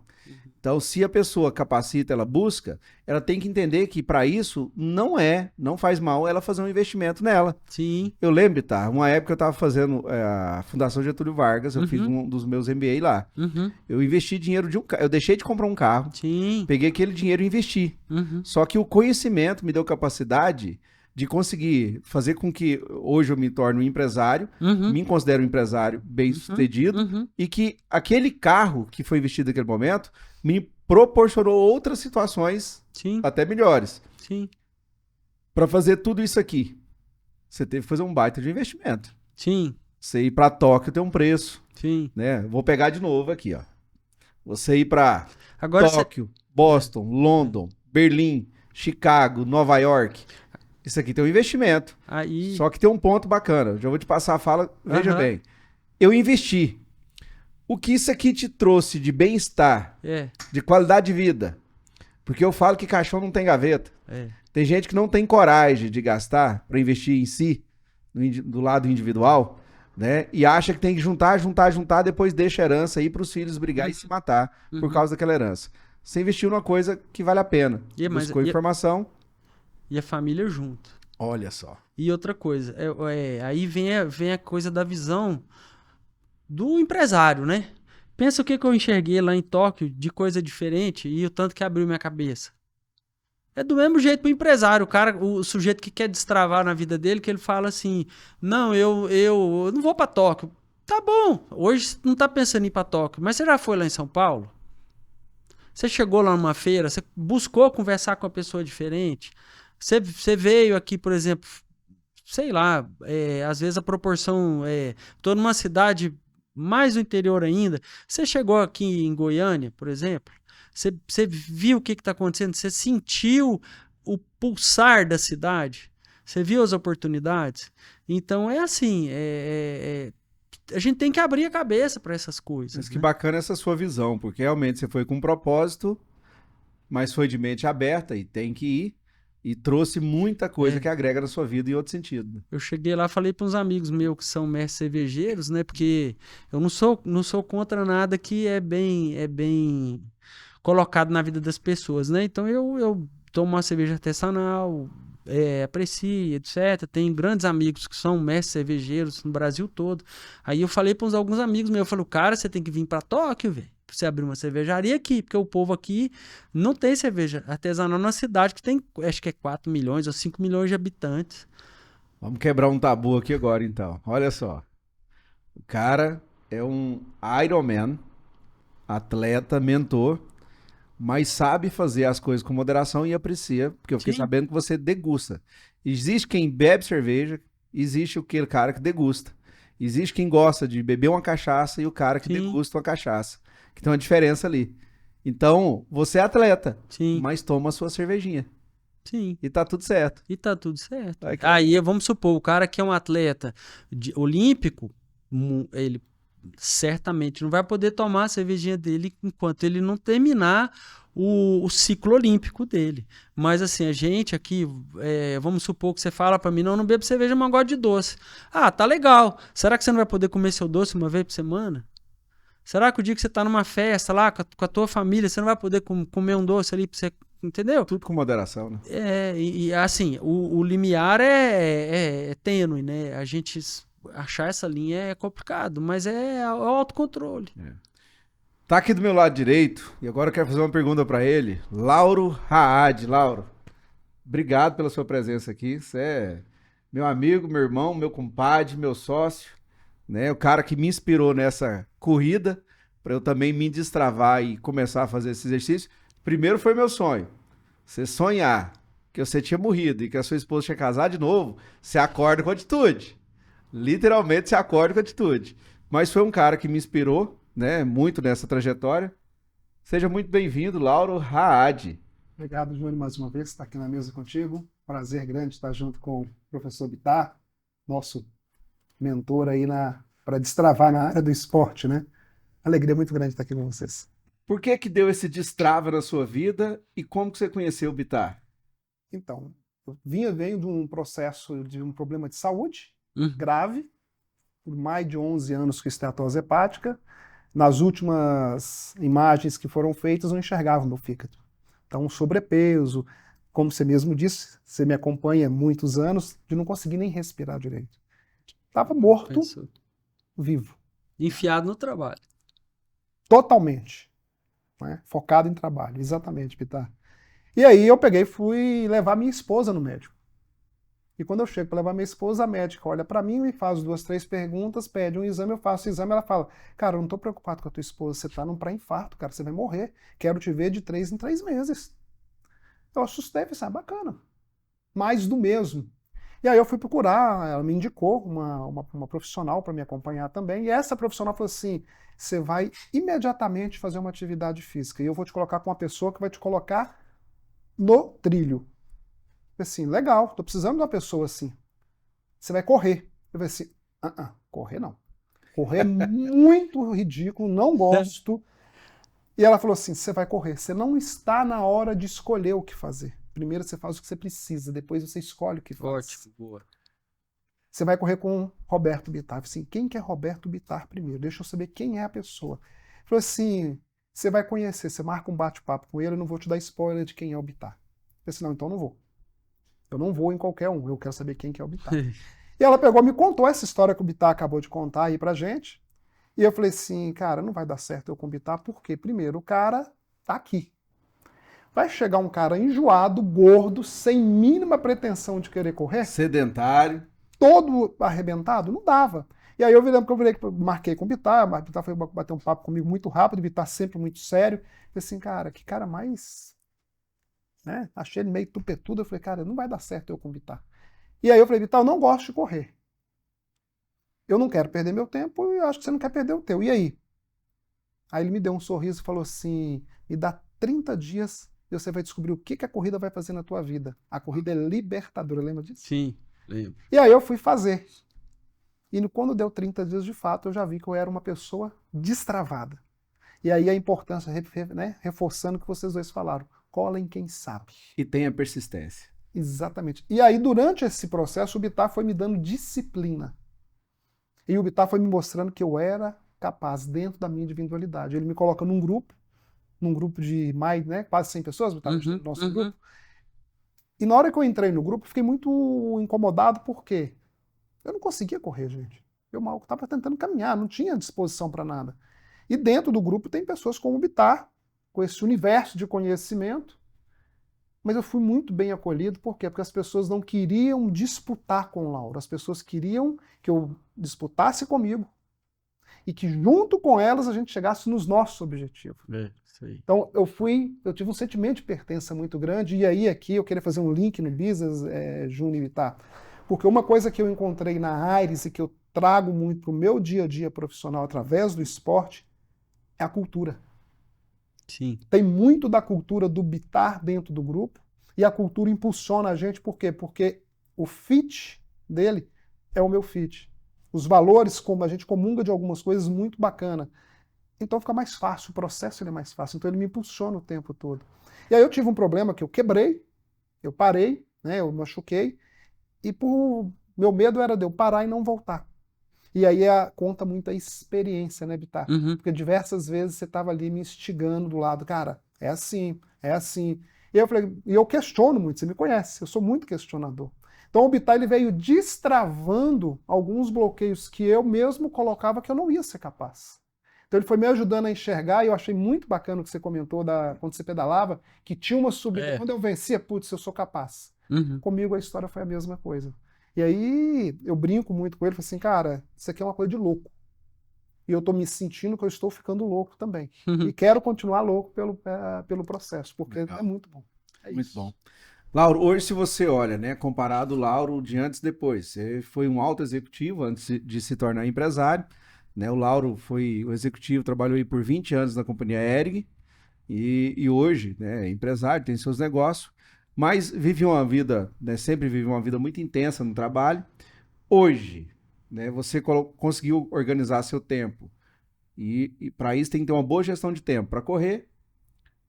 S1: Então, se a pessoa capacita, ela busca, ela tem que entender que para isso não faz mal ela fazer um investimento nela.
S2: Sim.
S1: Eu lembro, tá? Uma época eu estava fazendo a Fundação Getúlio Vargas, eu fiz um dos meus MBA lá. Eu investi dinheiro de um carro, eu deixei de comprar um carro, peguei aquele dinheiro e investi. Só que o conhecimento me deu capacidade de conseguir fazer com que hoje eu me torne um empresário, me considero um empresário bem-sucedido, e que aquele carro que foi investido naquele momento me proporcionou outras situações até melhores. Para fazer tudo isso aqui, você teve que fazer um baita de investimento. Você ir para Tóquio tem um preço. Né? Vou pegar de novo aqui, ó. Você ir para Tóquio, Boston, London, Berlim, Chicago, Nova York. Isso aqui tem um investimento. Só que tem um ponto bacana. Já vou te passar a fala. Veja bem. Eu investi. O que isso aqui te trouxe de bem-estar, de qualidade de vida? Porque eu falo que caixão não tem gaveta. Tem gente que não tem coragem de gastar para investir em si, do lado individual, né? E acha que tem que juntar, depois deixa a herança aí para os filhos brigar e se matar por causa daquela herança. Você investiu numa coisa que vale a pena. Buscou informação.
S2: E a família junto.
S1: Olha só.
S2: E outra coisa, aí vem a coisa da visão do empresário, né? Pensa o que eu enxerguei lá em Tóquio de coisa diferente e o tanto que abriu minha cabeça. É do mesmo jeito pro empresário, o sujeito que quer destravar na vida dele, que ele fala assim, não, eu não vou pra Tóquio. Tá bom, hoje você não tá pensando em ir pra Tóquio, mas você já foi lá em São Paulo? Você chegou lá numa feira, você buscou conversar com uma pessoa diferente. Você veio aqui, por exemplo, sei lá, às vezes a proporção, tô numa cidade mais no interior ainda. Você chegou aqui em Goiânia, por exemplo, você viu o que está acontecendo, você sentiu o pulsar da cidade, você viu as oportunidades. Então é assim, a gente tem que abrir a cabeça para essas coisas.
S1: Mas que
S2: né?
S1: bacana essa sua visão, porque realmente você foi com um propósito, mas foi de mente aberta e tem que ir. E trouxe muita coisa
S2: É.
S1: que agrega na sua vida em outro sentido. Né?
S2: Eu cheguei lá, falei para uns amigos meus que são mestres cervejeiros, né? Porque eu não sou contra nada que é bem colocado na vida das pessoas, né? Então eu tomo uma cerveja artesanal, aprecio, etc. Tenho grandes amigos que são mestres cervejeiros no Brasil todo. Aí eu falei para alguns amigos meus, eu falei, cara, você tem que vir para Tóquio, velho. Pra você abrir uma cervejaria aqui, porque o povo aqui não tem cerveja artesanal numa cidade que tem, acho que é 4 milhões ou 5 milhões de habitantes.
S1: Vamos quebrar um tabu aqui agora, então. Olha só. O cara é um Ironman, atleta, mentor, mas sabe fazer as coisas com moderação e aprecia, porque eu fiquei
S2: Sim,
S1: sabendo que você degusta. Existe quem bebe cerveja, existe aquele cara que degusta. Existe quem gosta de beber uma cachaça e o cara que
S2: sim,
S1: degusta uma cachaça. Que tem uma diferença ali. Então, você é atleta,
S2: sim,
S1: mas toma a sua cervejinha.
S2: sim.
S1: E tá tudo certo.
S2: E tá tudo certo.
S1: Ai, que
S2: Aí vamos supor, o cara que é um atleta olímpico, ele certamente não vai poder tomar a cervejinha dele enquanto ele não terminar o ciclo olímpico dele. Mas assim, a gente aqui, vamos supor que você fala pra mim, não bebo cerveja, mas gosto de doce. Ah, tá legal. Será que você não vai poder comer seu doce uma vez por semana? Será que o dia que você tá numa festa lá com a tua família, você não vai poder comer um doce ali pra você, entendeu?
S1: tudo com moderação, né?
S2: Assim, o limiar é tênue, né? A gente achar essa linha é complicado, mas é o autocontrole.
S1: Tá aqui do meu lado direito, e agora eu quero fazer uma pergunta pra ele. Lauro Raad. Lauro, obrigado pela sua presença aqui. Você é meu amigo, meu irmão, meu compadre, meu sócio, né? O cara que me inspirou nessa corrida para eu também me destravar e começar a fazer esse exercício. Primeiro foi meu sonho. Você sonhar que você tinha morrido e que a sua esposa tinha casado de novo, você acorda com atitude. Literalmente você acorda com atitude. Mas foi um cara que me inspirou, né, muito nessa trajetória. Seja muito bem-vindo, Lauro Raad.
S3: Obrigado, Júnior, mais uma vez, estar aqui na mesa contigo. Prazer grande estar junto com o professor Bittar, nosso mentor aí para destravar na área do esporte, né? Alegria muito grande estar aqui com vocês.
S1: Por que que deu esse destrava na sua vida e como que você conheceu o Bittar?
S3: Então, eu venho de um processo de um problema de saúde
S2: Uhum.
S3: grave, por mais de 11 anos com esteatose hepática. Nas últimas imagens que foram feitas, eu enxergava o meu fígado. Então, sobrepeso, como você mesmo disse, você me acompanha há muitos anos, de não conseguir nem respirar direito. Estava morto,
S2: Pensou.
S3: vivo,
S2: Enfiado no trabalho.
S3: totalmente, né? Focado em trabalho, exatamente, Pitar. E aí eu peguei e fui levar minha esposa no médico. E quando eu chego para levar minha esposa, a médica olha para mim e faz 2, 3 perguntas, pede um exame, eu faço o exame, ela fala, cara, eu não estou preocupado com a tua esposa, você está num pré-infarto, cara, você vai morrer, quero te ver de 3 em 3 meses. Eu assustei, pensei, bacana, mais do mesmo. E aí eu fui procurar, ela me indicou uma profissional para me acompanhar também, e essa profissional falou assim, você vai imediatamente fazer uma atividade física, e eu vou te colocar com uma pessoa que vai te colocar no trilho. Assim, legal, tô precisando de uma pessoa assim. Você vai correr. Eu falei assim, correr não. Correr é muito ridículo, não gosto. E ela falou assim, você vai correr, você não está na hora de escolher o que fazer. Primeiro você faz o que você precisa, depois você escolhe o que faz.
S2: Ótimo, boa.
S3: Você vai correr com Roberto Bittar. Eu falei assim, quem que é Roberto Bittar primeiro? Deixa eu saber quem é a pessoa. Ele falou assim, você vai conhecer, você marca um bate-papo com ele, eu não vou te dar spoiler de quem é o Bittar. Eu falei assim, não, então não vou. Eu não vou em qualquer um, eu quero saber quem que é o Bittar. E ela pegou e me contou essa história que o Bittar acabou de contar aí pra gente. E eu falei assim, cara, não vai dar certo eu com o Bittar, porque primeiro o cara tá aqui. Vai chegar um cara enjoado, gordo, sem mínima pretensão de querer correr,
S1: Sedentário.
S3: todo arrebentado? Não dava. E aí eu lembro que marquei com o Bittar foi bater um papo comigo muito rápido, o Bittar sempre muito sério. Eu falei assim, cara, que cara mais... Né? Achei ele meio tupetudo, eu falei, cara, não vai dar certo eu com o Bittar. E aí eu falei, Bittar, eu não gosto de correr. Eu não quero perder meu tempo e eu acho que você não quer perder o teu. E aí? Aí ele me deu um sorriso e falou assim, me dá 30 dias e você vai descobrir o que a corrida vai fazer na tua vida. A corrida é libertadora, lembra disso?
S2: Sim, lembro.
S3: E aí eu fui fazer. E quando deu 30 dias de fato, eu já vi que eu era uma pessoa destravada. E aí a importância, né, reforçando o que vocês dois falaram, cola em quem sabe.
S1: E tenha persistência.
S3: Exatamente. E aí durante esse processo, o Bittar foi me dando disciplina. E o Bittar foi me mostrando que eu era capaz, dentro da minha individualidade. Ele me coloca num grupo de mais, né, quase 100 pessoas, Bittar, no nosso grupo. E na hora que eu entrei no grupo, fiquei muito incomodado, porque eu não conseguia correr, gente. Eu mal estava tentando caminhar, não tinha disposição para nada. E dentro do grupo tem pessoas como o Bittar, com esse universo de conhecimento, mas eu fui muito bem acolhido, por quê? Porque as pessoas não queriam disputar com o Lauro, as pessoas queriam que eu disputasse comigo e que junto com elas a gente chegasse nos nossos objetivos.
S2: Isso aí.
S3: Então eu tive um sentimento de pertença muito grande, e aí aqui eu queria fazer um link no business, Júnior e Bittar, porque uma coisa que eu encontrei na Aires e que eu trago muito para o meu dia a dia profissional através do esporte é a cultura.
S2: Sim.
S3: Tem muito da cultura do Bittar dentro do grupo, e a cultura impulsiona a gente, por quê? Porque o fit dele é o meu fit. Os valores, como a gente comunga de algumas coisas, muito bacana. Então fica mais fácil, o processo ele é mais fácil, então ele me impulsiona o tempo todo. E aí eu tive um problema que eu quebrei, eu parei, né, eu machuquei, e meu medo era de eu parar e não voltar. E aí conta muita experiência, né, Bittar? Porque diversas vezes você estava ali me instigando do lado, cara, é assim, é assim. E eu falei, e eu questiono muito, você me conhece, eu sou muito questionador. Então o Bittar ele veio destravando alguns bloqueios que eu mesmo colocava que eu não ia ser capaz. Então ele foi me ajudando a enxergar, e eu achei muito bacana o que você comentou quando você pedalava, que tinha uma subida. Quando eu vencia, putz, eu sou capaz. Comigo a história foi a mesma coisa. E aí eu brinco muito com ele, falo assim, cara, isso aqui é uma coisa de louco. E eu tô me sentindo que eu estou ficando louco também. E quero continuar louco pelo processo, porque legal. É muito bom. É
S1: muito
S3: isso.
S1: bom. Lauro, hoje se você olha, né, comparado o Lauro de antes e depois, você foi um alto executivo antes de se tornar empresário, né? O Lauro foi o executivo, trabalhou aí por 20 anos na companhia Hering e hoje, né, é empresário, tem seus negócios, mas vive uma vida, né, sempre vive uma vida muito intensa no trabalho. Hoje, né, você conseguiu organizar seu tempo e para isso tem que ter uma boa gestão de tempo para correr,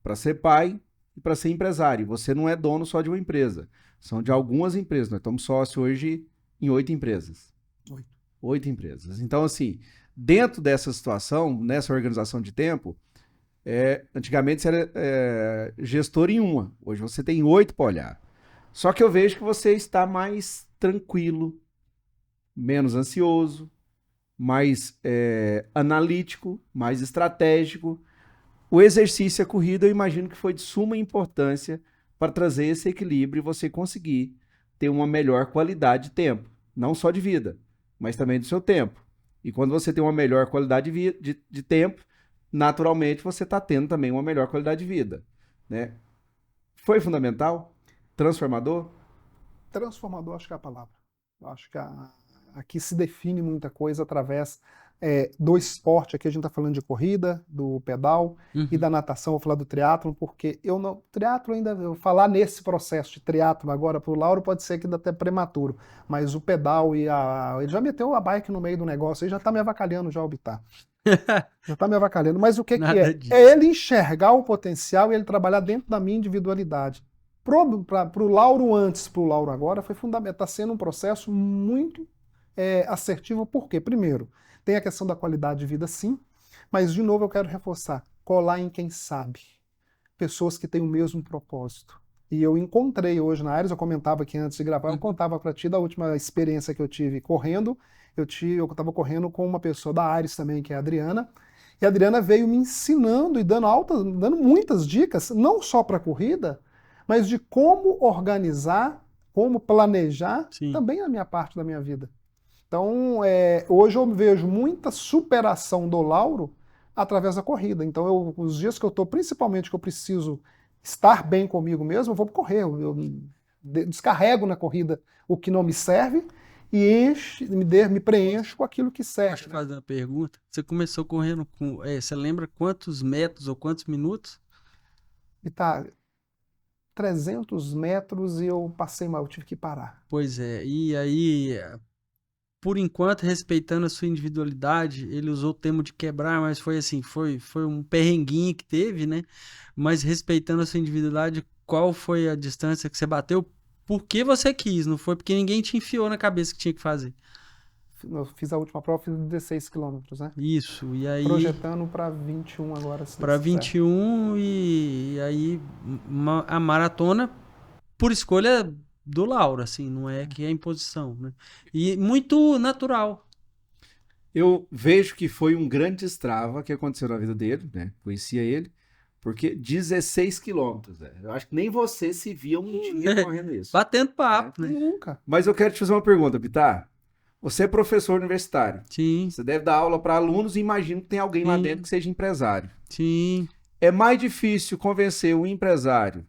S1: para ser pai e para ser empresário. Você não é dono só de uma empresa, são de algumas empresas. Nós estamos sócios hoje em 8 empresas. 8 empresas. Então, assim, dentro dessa situação, nessa organização de tempo, antigamente você era gestor em uma, hoje você tem 8 para olhar. Só que eu vejo que você está mais tranquilo, menos ansioso, mais analítico, mais estratégico. O exercício e a corrida eu imagino que foi de suma importância para trazer esse equilíbrio e você conseguir ter uma melhor qualidade de tempo, não só de vida, mas também do seu tempo. E quando você tem uma melhor qualidade de tempo, naturalmente você está tendo também uma melhor qualidade de vida, né? Foi fundamental? Transformador?
S3: Transformador, acho que é a palavra. Eu acho que aqui se define muita coisa através do esporte. Aqui a gente está falando de corrida, do pedal e da natação. Vou falar do triatlon, porque triatlon ainda, eu falar nesse processo de triatlon agora para o Lauro pode ser que ainda até prematuro, mas o pedal ele já meteu a bike no meio do negócio, ele já está me avacalhando já o Bittar. Já está me avacalhando, mas o que é? Disso. É ele enxergar o potencial e ele trabalhar dentro da minha individualidade. Para o Lauro antes, para o Lauro agora, foi fundamental. Está sendo um processo muito assertivo, por quê? Primeiro, tem a questão da qualidade de vida, sim, mas, de novo, eu quero reforçar, colar em quem sabe. Pessoas que têm o mesmo propósito. E eu encontrei hoje na Aires, eu comentava aqui antes de gravar, eu contava para ti da última experiência que eu tive correndo. Eu estava correndo com uma pessoa da Aires também, que é a Adriana, e a Adriana veio me ensinando e dando muitas dicas, não só para a corrida, mas de como organizar, como planejar, sim, também a minha parte da minha vida. Então, hoje eu vejo muita superação do Lauro através da corrida. Então, os dias que eu estou, principalmente que eu preciso estar bem comigo mesmo, eu vou correr. Eu descarrego na corrida o que não me serve e me preencho com aquilo que serve.
S2: Deixa eu fazer uma pergunta. Você começou correndo com... você lembra quantos metros ou quantos minutos?
S3: E tá 300 metros e eu passei mal, eu tive que parar.
S2: Pois é. E aí, por enquanto, respeitando a sua individualidade, ele usou o termo de quebrar, mas foi assim, foi um perrenguinho que teve, né? Mas respeitando a sua individualidade, qual foi a distância que você bateu? Porque você quis, não foi porque ninguém te enfiou na cabeça que tinha que fazer.
S3: Eu fiz a última prova, fiz 16 quilômetros, né?
S2: Isso, e aí...
S3: Projetando para 21 agora.
S2: Para 21 e aí a maratona por escolha do Lauro, assim, não é que é imposição, né? E muito natural.
S1: Eu vejo que foi um grande destrava que aconteceu na vida dele, né? Conhecia ele, porque 16 quilômetros, né? Eu acho que nem você se via um dia correndo isso.
S2: Batendo papo, né?
S3: Nunca.
S1: Mas eu quero te fazer uma pergunta, Bittar. Você é professor universitário.
S2: Sim,
S1: Você deve dar aula para alunos e imagino que tem alguém lá
S2: Sim.
S1: dentro que seja empresário.
S2: sim.
S1: É mais difícil convencer um empresário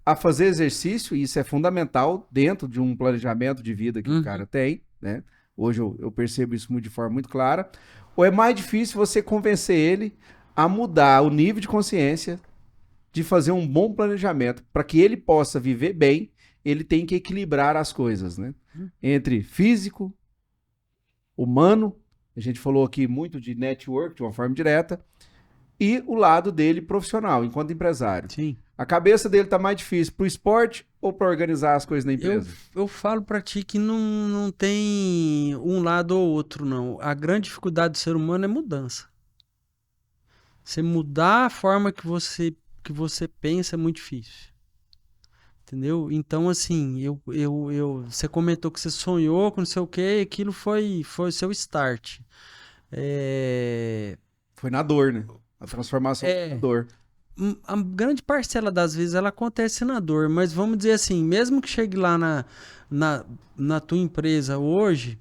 S1: a fazer exercício, e isso é fundamental dentro de um planejamento de vida que o cara tem, né? Hoje eu percebo isso de forma muito clara. Ou é mais difícil você convencer ele a mudar o nível de consciência de fazer um bom planejamento para que ele possa viver bem, ele tem que equilibrar as coisas, né? Entre físico, humano, a gente falou aqui muito de network de uma forma direta, e o lado dele profissional, enquanto empresário.
S2: Sim.
S1: A cabeça dele tá mais difícil pro esporte ou para organizar as coisas na empresa?
S2: Eu falo pra ti que não tem um lado ou outro, não. A grande dificuldade do ser humano é mudança. Você mudar a forma que você pensa é muito difícil. Entendeu? Então, assim, você comentou que você sonhou com não sei o quê, e aquilo foi o seu start.
S1: Foi na dor, né? A transformação foi na dor.
S2: A grande parcela das vezes ela acontece na dor, mas vamos dizer assim, mesmo que chegue lá na tua empresa hoje,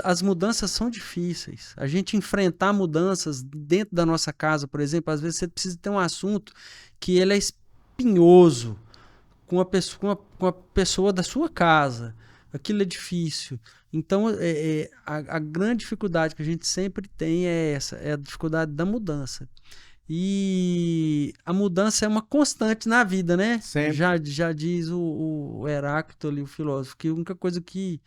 S2: as mudanças são difíceis. A gente enfrentar mudanças dentro da nossa casa, por exemplo, às vezes você precisa ter um assunto que ele é espinhoso com a pessoa da sua casa. Aquilo é difícil. Então, a grande dificuldade que a gente sempre tem é essa, é a dificuldade da mudança. E a mudança é uma constante na vida, né?
S1: Sempre.
S2: Já diz o Heráclito ali, o filósofo, que a única coisa que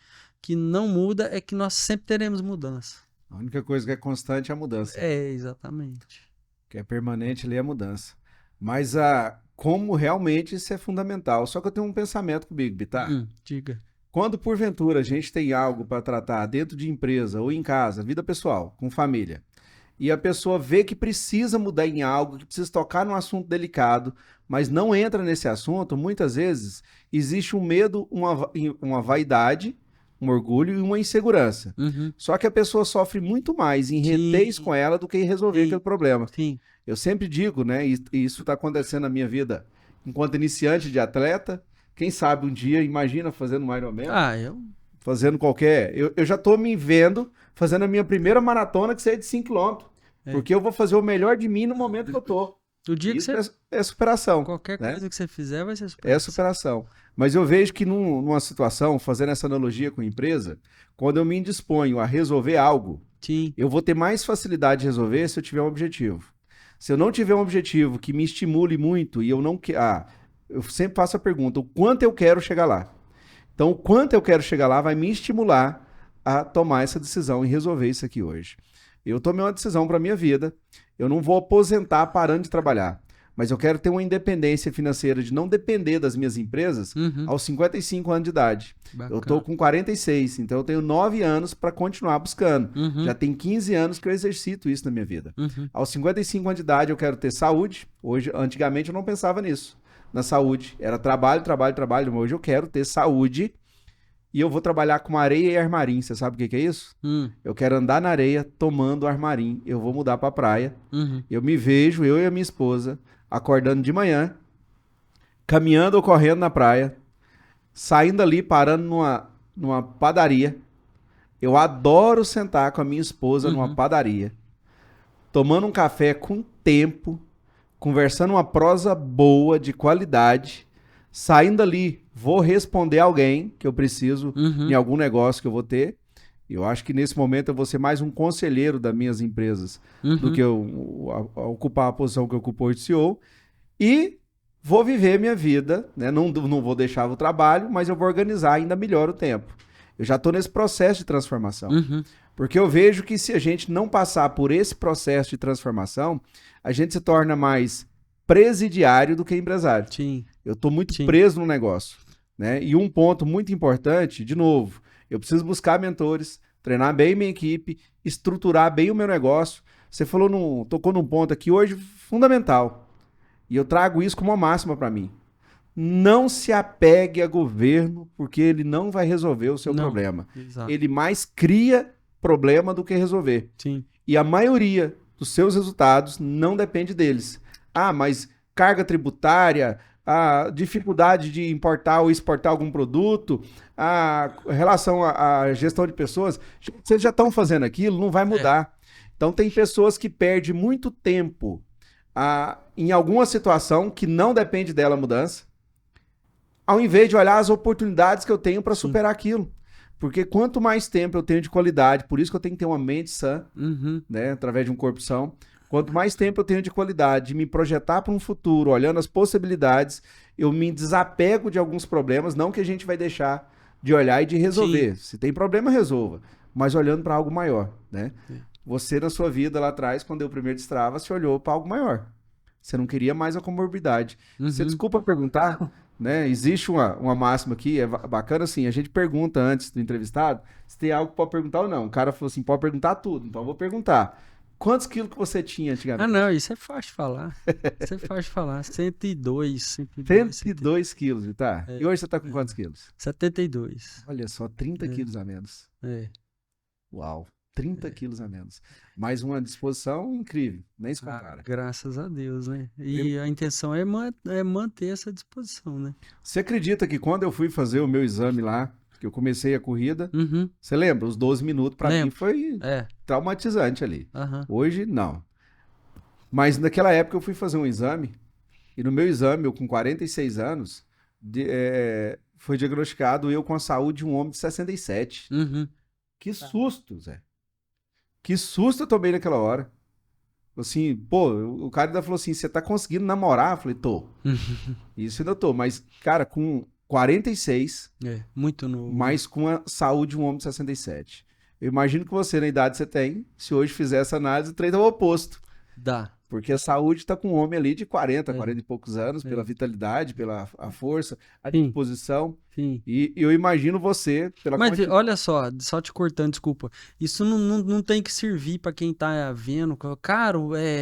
S2: não muda é que nós sempre teremos mudança.
S1: A única coisa que é constante é a mudança.
S2: Exatamente.
S1: O que é permanente ali é a mudança. Mas como realmente isso é fundamental. Só que eu tenho um pensamento comigo, Bittar.
S2: Diga.
S1: Quando, porventura, a gente tem algo para tratar dentro de empresa ou em casa, vida pessoal, com família, e a pessoa vê que precisa mudar em algo, que precisa tocar num assunto delicado, mas não entra nesse assunto, muitas vezes existe um medo, uma vaidade, um orgulho e uma insegurança. Só que a pessoa sofre muito mais em reter isso com ela do que em resolver aquele problema.
S2: Sim.
S1: Eu sempre digo, né, e isso está acontecendo na minha vida enquanto iniciante de atleta. Quem sabe um dia, imagina fazendo um Ironman, fazendo qualquer... Eu já tô me vendo fazendo a minha primeira maratona, que seja de 5 km. Porque eu vou fazer o melhor de mim no momento que eu tô.
S2: O dia
S1: isso
S2: que você...
S1: é superação.
S2: Qualquer
S1: né?
S2: coisa que você fizer vai ser superação.
S1: É superação. Mas eu vejo que numa situação, fazendo essa analogia com a empresa, quando eu me indisponho a resolver algo,
S2: Sim.
S1: eu vou ter mais facilidade de resolver se eu tiver um objetivo. Se eu não tiver um objetivo que me estimule muito e eu não quero... eu sempre faço a pergunta, o quanto eu quero chegar lá? Então, o quanto eu quero chegar lá vai me estimular a tomar essa decisão e resolver isso aqui hoje. Eu tomei uma decisão para a minha vida, eu não vou aposentar parando de trabalhar, mas eu quero ter uma independência financeira de não depender das minhas empresas aos 55 anos de idade.
S2: Bacana.
S1: Eu estou com 46, então eu tenho 9 anos para continuar buscando. Já tem 15 anos que eu exercito isso na minha vida. Aos 55 anos de idade eu quero ter saúde. Antigamente eu não pensava nisso. Na saúde. Era trabalho, trabalho, trabalho. Hoje eu quero ter saúde e eu vou trabalhar com areia e armarim. Você sabe o que é isso? Eu quero andar na areia tomando armarim. Eu vou mudar para a praia. Eu me vejo, eu e a minha esposa, acordando de manhã, caminhando ou correndo na praia, saindo ali, parando numa padaria. Eu adoro sentar com a minha esposa numa padaria, tomando um café com tempo, conversando uma prosa boa, de qualidade, saindo ali, vou responder alguém que eu preciso em algum negócio que eu vou ter. Eu acho que nesse momento eu vou ser mais um conselheiro das minhas empresas do que ocupar a posição que eu ocupo hoje de CEO. E vou viver minha vida, né? Não vou deixar o trabalho, mas eu vou organizar ainda melhor o tempo. Eu já estou nesse processo de transformação. Porque eu vejo que se a gente não passar por esse processo de transformação, a gente se torna mais presidiário do que empresário.
S2: Sim.
S1: Eu estou muito preso no negócio, né? E um ponto muito importante, de novo, eu preciso buscar mentores, treinar bem minha equipe, estruturar bem o meu negócio. Você tocou num ponto aqui hoje fundamental. E eu trago isso como uma máxima para mim. Não se apegue a governo, porque ele não vai resolver o seu problema.
S2: Exato.
S1: Ele mais cria problema do que resolver.
S2: Sim.
S1: E a maioria dos seus resultados não depende deles. Ah, mas carga tributária, a dificuldade de importar ou exportar algum produto, a relação à gestão de pessoas, vocês já estão fazendo aquilo, não vai mudar. Então tem pessoas que perdem muito tempo em alguma situação que não depende dela a mudança, ao invés de olhar as oportunidades que eu tenho para superar aquilo. Porque quanto mais tempo eu tenho de qualidade, por isso que eu tenho que ter uma mente sã, né, através de um corpo são, quanto mais tempo eu tenho de qualidade, de me projetar para um futuro, olhando as possibilidades, eu me desapego de alguns problemas, não que a gente vai deixar de olhar e de resolver. Sim. Se tem problema, resolva, mas olhando para algo maior, né? Você, na sua vida lá atrás, quando deu o primeiro destrava, você olhou para algo maior. Você não queria mais a comorbidade. Você desculpa perguntar, né? Existe uma máxima aqui, é bacana assim, a gente pergunta antes do entrevistado se tem algo que pode perguntar ou não. O cara falou assim, pode perguntar tudo, então eu vou perguntar. Quantos quilos que você tinha antigamente?
S2: Ah, não, isso é fácil de falar. Isso é fácil de falar. 102
S1: quilos, tá? E hoje você tá com quantos quilos?
S2: 72.
S1: Olha só, 30 quilos a menos. Uau. 30 quilos a menos. Mais uma disposição incrível, nem se compara.
S2: Graças a Deus, né? E a intenção é manter essa disposição, né?
S1: Você acredita que quando eu fui fazer o meu exame lá, que eu comecei a corrida, você lembra? Os 12 minutos pra mim foi traumatizante ali. Hoje, não. Mas naquela época eu fui fazer um exame, e no meu exame, eu com 46 anos, foi diagnosticado eu com a saúde de um homem de 67. Que susto, Zé. Que susto eu tomei naquela hora. Assim, pô, o cara ainda falou assim, você tá conseguindo namorar? Eu falei, tô. Isso ainda tô, mas, cara, com 46...
S2: muito novo.
S1: Mas com a saúde de um homem de 67. Eu imagino que você, na idade que você tem, se hoje fizer essa análise, o trem é o oposto.
S2: Dá.
S1: Porque a saúde tá com um homem ali de 40 e poucos anos, pela vitalidade, pela força, a disposição.
S2: Sim.
S1: E eu imagino você...
S2: Mas olha só te cortando, desculpa. Isso não tem que servir pra quem tá vendo. Cara,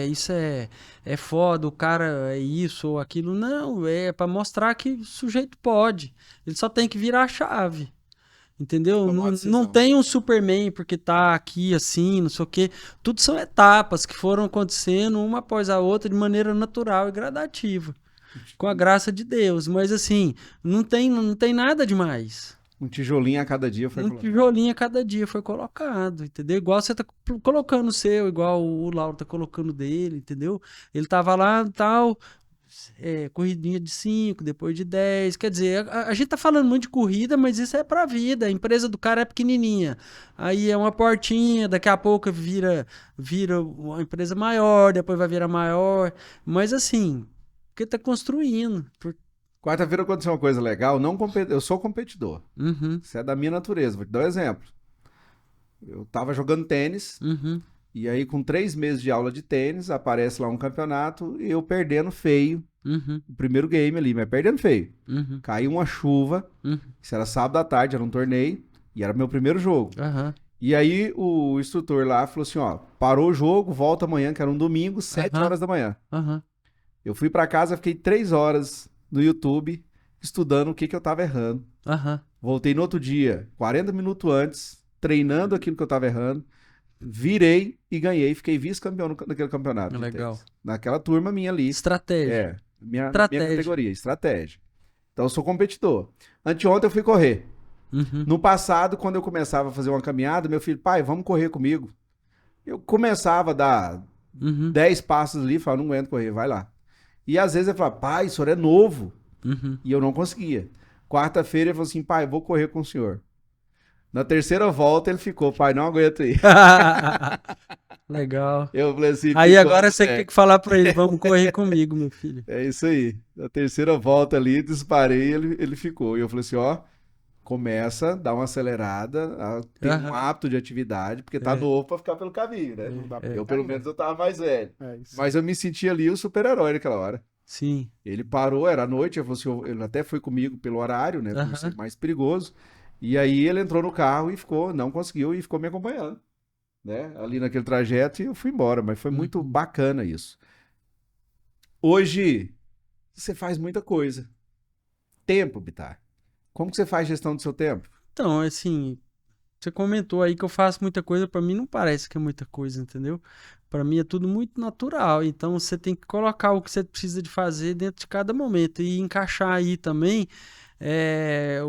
S2: isso é foda, o cara é isso ou aquilo. Não, é pra mostrar que o sujeito pode. Ele só tem que virar a chave. Entendeu? Não tem um Superman porque tá aqui assim, não sei o quê. Tudo são etapas que foram acontecendo uma após a outra de maneira natural e gradativa. Com a graça de Deus. Mas assim, não tem nada demais.
S1: Um tijolinho a cada dia foi colocado.
S2: Um tijolinho a cada dia foi colocado, entendeu? Igual você tá colocando o seu, igual o Lauro tá colocando o dele, entendeu? Ele tava lá e tal... corridinha de 5, depois de 10, quer dizer, a gente tá falando muito de corrida, mas isso é pra vida, a empresa do cara é pequenininha, aí é uma portinha, daqui a pouco vira uma empresa maior, depois vai virar maior, mas assim, porque tá construindo.
S1: Quarta-feira aconteceu uma coisa legal, eu sou competidor, isso é da minha natureza, vou te dar um exemplo. Eu tava jogando tênis, e aí, com 3 meses de aula de tênis, aparece lá um campeonato e eu perdendo feio. O primeiro game ali, mas perdendo feio. Caiu uma chuva, isso era sábado à tarde, era um torneio, e era meu primeiro jogo. E aí, o instrutor lá falou assim, ó, parou o jogo, volta amanhã, que era um domingo, 7 horas da manhã. Eu fui pra casa, fiquei 3 horas no YouTube, estudando o que eu tava errando. Voltei no outro dia, 40 minutos antes, treinando aquilo que eu tava errando. Virei e ganhei, fiquei vice-campeão naquele campeonato.
S2: Legal.
S1: Naquela turma minha ali.
S2: Estratégia.
S1: Minha categoria, estratégia. Então eu sou competidor. Anteontem eu fui correr.
S2: Uhum.
S1: No passado, quando eu começava a fazer uma caminhada, meu filho, pai, vamos correr comigo. Eu começava a dar
S2: Uhum.
S1: 10 passos ali, falava, não aguento correr, vai lá. E às vezes ele falava, pai, o senhor é novo.
S2: Uhum.
S1: E eu não conseguia. Quarta-feira ele falou assim, pai, vou correr com o senhor. Na terceira volta ele ficou, pai, não aguento ir.
S2: Legal.
S1: Eu falei assim,
S2: Aí
S1: ficou,
S2: agora você tem que falar pra ele, vamos correr comigo, meu filho.
S1: É isso aí. Na terceira volta ali, disparei, ele ficou. E eu falei assim, ó, começa, dá uma acelerada, tem um
S2: Aham.
S1: hábito de atividade, porque tá
S2: É.
S1: novo pra ficar pelo caminho, né?
S3: Não dá pra
S1: Eu,
S3: ficar
S1: pelo
S3: aí,
S1: menos, eu tava mais velho.
S3: É isso.
S1: Mas eu me senti ali o super-herói naquela hora.
S2: Sim.
S1: Ele parou, era noite, eu falei assim, ele até foi comigo pelo horário, né? Por
S2: Aham.
S1: ser mais perigoso. E aí ele entrou no carro e ficou, não conseguiu e ficou me acompanhando, né? Ali naquele trajeto e eu fui embora, mas foi muito
S2: Uhum.
S1: bacana isso. Hoje, você faz muita coisa. Tempo, Bitar. Como que você faz gestão do seu tempo?
S2: Então, assim, você comentou aí que eu faço muita coisa, pra mim não parece que é muita coisa, entendeu? Pra mim é tudo muito natural, então você tem que colocar o que você precisa de fazer dentro de cada momento e encaixar aí também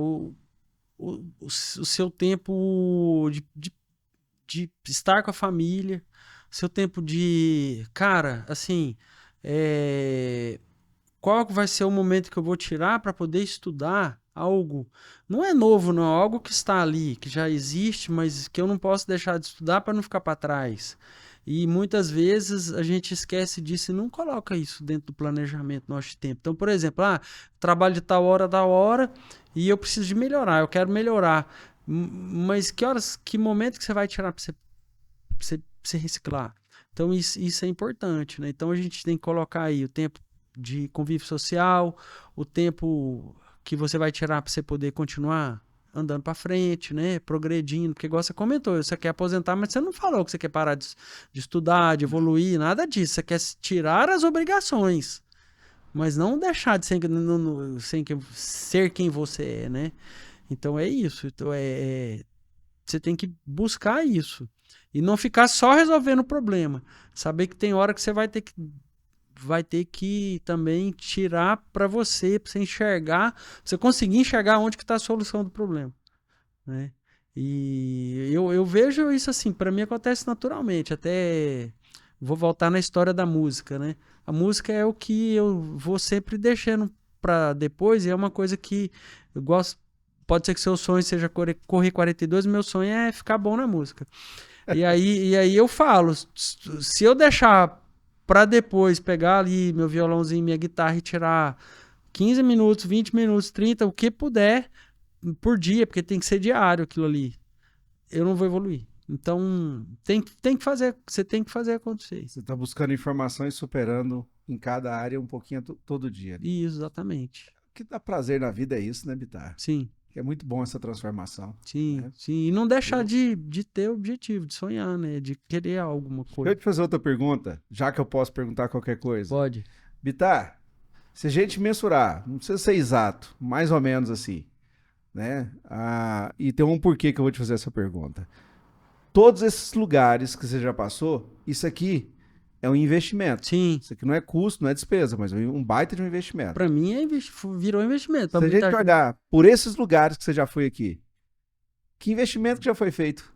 S2: o seu tempo de estar com a família, seu tempo de, cara, assim, é, qual que vai ser o momento que eu vou tirar para poder estudar algo? Não é novo, não, é algo que está ali, que já existe, mas que eu não posso deixar de estudar para não ficar para trás. E muitas vezes a gente esquece disso e não coloca isso dentro do planejamento do nosso tempo. Então, por exemplo, trabalho de tal hora, e eu preciso de melhorar, eu quero melhorar. Mas que horas, que momento que você vai tirar para você reciclar? Então, isso é importante, né? Então, a gente tem que colocar aí o tempo de convívio social, o tempo que você vai tirar para você poder continuar andando para frente, né? Progredindo, porque igual você comentou, você quer aposentar, mas você não falou que você quer parar de estudar, de evoluir, nada disso. Você quer tirar as obrigações, mas não deixar de ser quem você é, né? Então é isso. Então você tem que buscar isso. E não ficar só resolvendo o problema. Saber que tem hora que você vai ter que também tirar para você enxergar, pra você conseguir enxergar onde que está a solução do problema, né? E eu vejo isso assim, para mim acontece naturalmente, até vou voltar na história da música, né? A música é o que eu vou sempre deixando para depois, e é uma coisa que eu gosto. Pode ser que seu sonho seja correr 42, meu sonho é ficar bom na música. E aí eu falo, se eu deixar para depois pegar ali meu violãozinho, minha guitarra e tirar 15 minutos, 20 minutos, 30, o que puder por dia, porque tem que ser diário aquilo ali, eu não vou evoluir. Então, tem que fazer, você tem que fazer acontecer.
S1: Você está buscando informações, superando em cada área um pouquinho todo dia.
S2: Isso, exatamente.
S1: O que dá prazer na vida é isso, né, Bitar?
S2: Sim.
S1: É muito bom essa transformação.
S2: Sim,
S1: né?
S2: sim. E não deixar de ter objetivo, de sonhar, né? De querer alguma
S1: Deixa
S2: coisa.
S1: eu te fazer outra pergunta, já que eu posso perguntar qualquer coisa.
S2: Pode.
S1: Bitar, se a gente mensurar, não precisa ser exato, mais ou menos assim, né? E tem um porquê que eu vou te fazer essa pergunta. Todos esses lugares que você já passou, isso aqui é um investimento.
S2: Sim.
S1: Isso aqui não é custo, não é despesa, mas é um baita de um investimento.
S2: Para mim virou investimento.
S1: Se a gente olhar por esses lugares que você já foi aqui, que investimento que já foi feito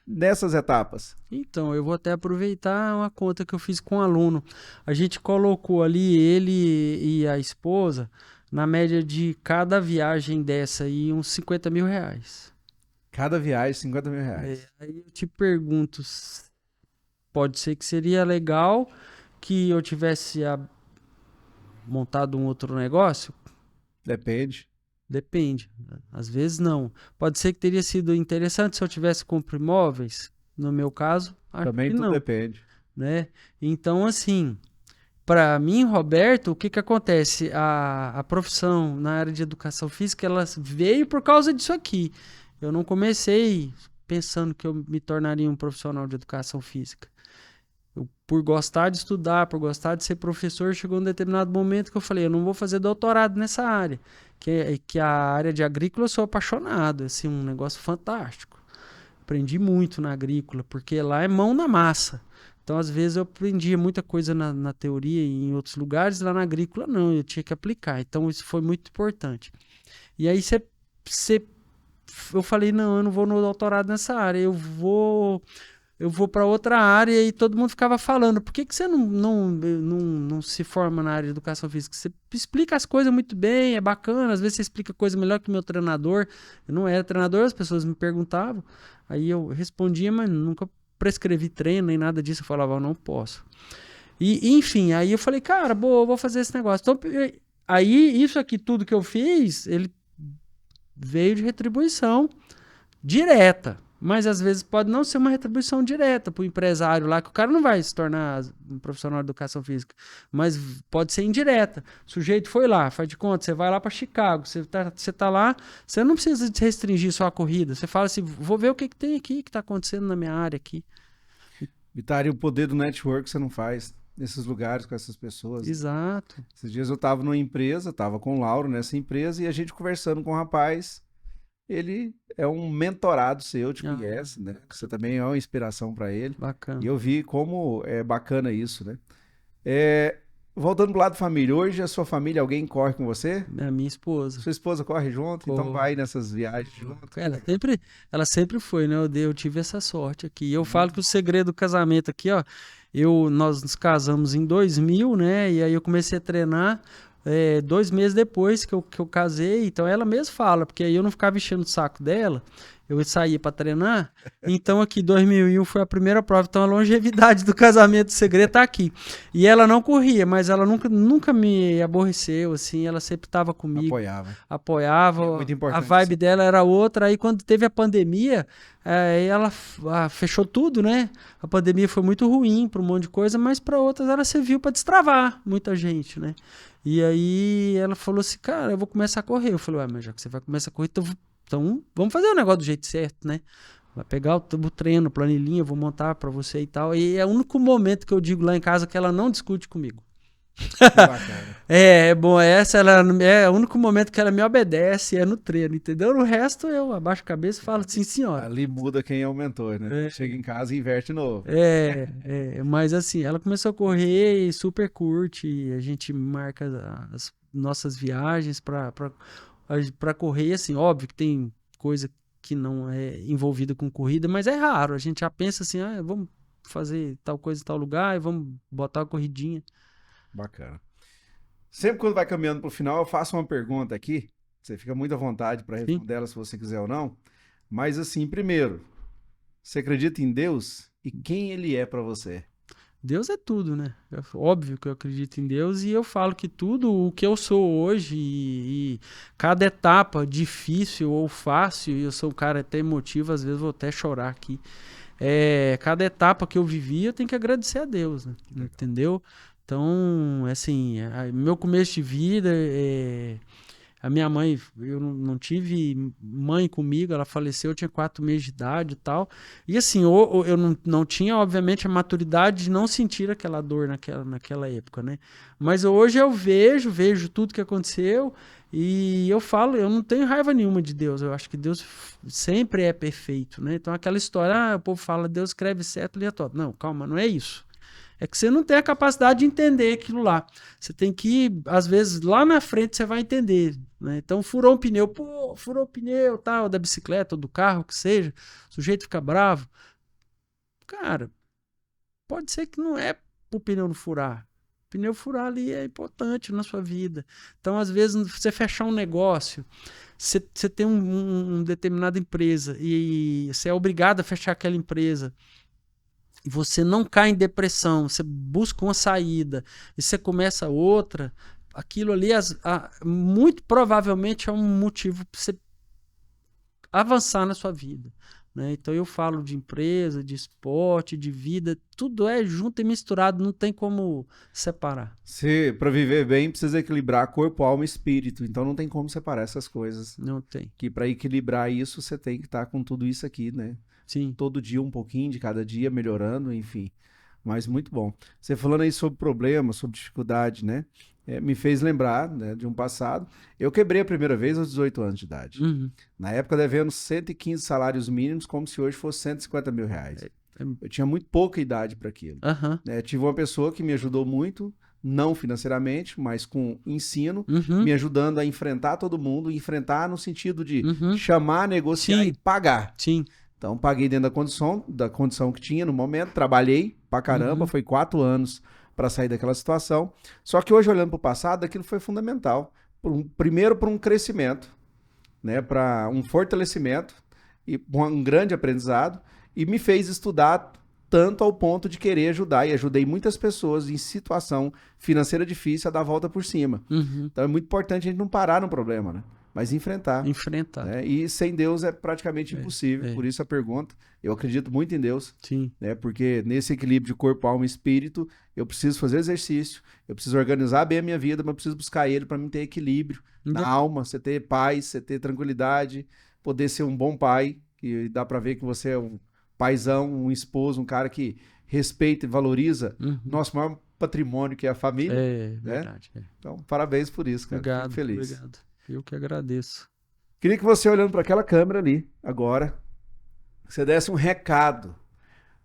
S1: nessas etapas?
S2: Então, eu vou até aproveitar uma conta que eu fiz com um aluno. A gente colocou ali ele e a esposa, na média de cada viagem dessa aí, uns 50 mil reais.
S1: Cada viagem, 50 mil reais.
S2: Aí eu te pergunto, pode ser que seria legal que eu tivesse montado um outro negócio?
S1: Depende.
S2: Depende. Às vezes não. Pode ser que teria sido interessante se eu tivesse compro imóveis. No meu caso, acho
S1: Também
S2: que
S1: tudo
S2: não.
S1: depende.
S2: Né? Então, assim, para mim, Roberto, o que acontece? A profissão na área de educação física, ela veio por causa disso aqui. Eu não comecei pensando que eu me tornaria um profissional de educação física. Por gostar de estudar, por gostar de ser professor, chegou um determinado momento que eu falei, eu não vou fazer doutorado nessa área, que a área de agrícola eu sou apaixonado, assim, um negócio fantástico. Aprendi muito na agrícola, porque lá é mão na massa. Então, às vezes, eu aprendia muita coisa na teoria e em outros lugares, lá na agrícola não, eu tinha que aplicar. Então, isso foi muito importante. E aí, você eu falei, não, eu não vou no doutorado nessa área, eu vou para outra área, e todo mundo ficava falando, por que você não se forma na área de educação física? Você explica as coisas muito bem, é bacana, às vezes você explica coisa melhor que o meu treinador. Eu não era treinador, as pessoas me perguntavam, aí eu respondia, mas nunca prescrevi treino, nem nada disso, eu falava, eu não posso. E enfim, aí eu falei, cara, boa, eu vou fazer esse negócio. Então, aí, isso aqui, tudo que eu fiz, ele veio de retribuição direta. Mas às vezes pode não ser uma retribuição direta para o empresário lá, que o cara não vai se tornar um profissional de educação física, mas pode ser indireta. O sujeito foi lá, faz de conta, você vai lá para Chicago, você tá lá, você não precisa restringir só a corrida, você fala assim, vou ver o que tem aqui, que está acontecendo na minha área aqui.
S1: Vitário, o poder do network você não faz nesses lugares com essas pessoas.
S2: Exato.
S1: Esses dias eu estava numa empresa, estava com o Lauro nessa empresa, e a gente conversando com o rapaz. Ele é um mentorado seu, te conhece, né? Você também é uma inspiração para ele.
S2: Bacana.
S1: E eu vi como é bacana isso, né? Voltando pro lado da família, hoje a sua família, alguém corre com você?
S2: É a minha esposa.
S1: Sua esposa corre junto? Então vai nessas viagens junto?
S2: Ela sempre foi, né? Eu tive essa sorte aqui. E eu falo que o segredo do casamento aqui, ó, nós nos casamos em 2000, né? E aí eu comecei a treinar 2 meses depois que eu casei. Então ela mesma fala, porque aí eu não ficava enchendo o saco dela, eu saía para treinar. Então aqui 2001 foi a primeira prova. Então a longevidade do casamento, o segredo tá aqui. E ela não corria, mas ela nunca me aborreceu, assim, ela sempre estava comigo. Apoiava.
S1: É muito importante.
S2: A vibe dela era outra. Aí quando teve a pandemia, ela fechou tudo, né? A pandemia foi muito ruim para um monte de coisa, mas para outras ela serviu para destravar muita gente, né? E aí ela falou assim, cara, eu vou começar a correr. Eu falei, mas já que você vai começar a correr, então vamos fazer o negócio do jeito certo, né? Vai pegar o treino, planilhinha, eu vou montar pra você e tal. E é o único momento que eu digo lá em casa que ela não discute comigo. Bom, ela é o único momento que ela me obedece, é no treino, entendeu? No resto eu abaixo a cabeça e falo, sim, senhora.
S1: Ali muda quem é o mentor, né? Chega em casa e inverte de novo.
S2: Mas assim, ela começou a correr e super curte, e a gente marca as nossas viagens pra correr, assim, óbvio que tem coisa que não é envolvida com corrida, mas é raro, a gente já pensa assim, vamos fazer tal coisa em tal lugar e vamos botar uma corridinha.
S1: Bacana. Sempre quando vai caminhando pro final, eu faço uma pergunta aqui. Você fica muito à vontade para responder ela se você quiser ou não. Mas assim, primeiro, você acredita em Deus e quem ele é para você?
S2: Deus é tudo, né? É óbvio que eu acredito em Deus e eu falo que tudo o que eu sou hoje e cada etapa difícil ou fácil, eu sou um cara até emotivo, às vezes vou até chorar aqui. Cada etapa que eu vivi, eu tenho que agradecer a Deus, né? Entendeu? Então, assim, meu começo de vida, a minha mãe, eu não tive mãe comigo, ela faleceu, eu tinha 4 meses de idade e tal. E assim, eu não tinha, obviamente, a maturidade de não sentir aquela dor naquela época, né? Mas hoje eu vejo tudo que aconteceu e eu falo, eu não tenho raiva nenhuma de Deus, eu acho que Deus sempre é perfeito, né? Então aquela história, o povo fala, Deus escreve certo, lê todo. Não, calma, não é isso. É que você não tem a capacidade de entender aquilo lá. Você tem que, às vezes, lá na frente você vai entender, né? Então, furou um pneu, tal, da bicicleta ou do carro, que seja, o sujeito fica bravo. Cara, pode ser que não é pro pneu não furar. O pneu furar ali é importante na sua vida. Então, às vezes, você fechar um negócio, você tem uma determinada empresa e você é obrigado a fechar aquela empresa. Você não cai em depressão, você busca uma saída e você começa outra, aquilo ali muito provavelmente é um motivo para você avançar na sua vida, né? Então eu falo de empresa, de esporte, de vida, tudo é junto e misturado, não tem como separar.
S1: Para viver bem precisa equilibrar corpo, alma e espírito, então não tem como separar essas coisas.
S2: Não tem.
S1: Que para equilibrar isso você tem que estar com tudo isso aqui, né?
S2: Sim.
S1: Todo dia um pouquinho, de cada dia melhorando, enfim. Mas muito bom. Você falando aí sobre problemas, sobre dificuldade, né? Me fez lembrar, né, de um passado. Eu quebrei a primeira vez aos 18 anos de idade.
S2: Uhum.
S1: Na época devendo 115 salários mínimos, como se hoje fosse 150 mil reais. Eu tinha muito pouca idade para aquilo.
S2: Uhum.
S1: Tive uma pessoa que me ajudou muito não financeiramente, mas com ensino,
S2: Uhum.
S1: me ajudando a enfrentar todo mundo, enfrentar no sentido de
S2: Uhum.
S1: chamar, negociar
S2: Sim.
S1: e pagar.
S2: Sim.
S1: Então, paguei dentro da condição que tinha no momento, trabalhei pra caramba,
S2: Uhum.
S1: foi 4 anos para sair daquela situação. Só que hoje, olhando para o passado, aquilo foi fundamental. Primeiro, para um crescimento, né, para um fortalecimento e um grande aprendizado, e me fez estudar tanto ao ponto de querer ajudar, e ajudei muitas pessoas em situação financeira difícil a dar a volta por cima.
S2: Uhum.
S1: Então é muito importante a gente não parar no problema, né? Mas enfrentar.
S2: Enfrentar.
S1: Né? E sem Deus é praticamente impossível,
S2: é.
S1: por isso a pergunta. Eu acredito muito em Deus,
S2: Sim.
S1: né? Porque nesse equilíbrio de corpo, alma e espírito, eu preciso fazer exercício, eu preciso organizar bem a minha vida, mas eu preciso buscar ele para mim ter equilíbrio na alma, você ter paz, você ter tranquilidade, poder ser um bom pai, que dá para ver que você é um paizão, um esposo, um cara que respeita e valoriza nosso maior patrimônio, que é a família.
S2: É
S1: né?
S2: verdade. É.
S1: Então, parabéns por isso, cara.
S2: Obrigado.
S1: Fico feliz.
S2: Obrigado. Eu que agradeço.
S1: Queria que você, olhando para aquela câmera ali, agora, você desse um recado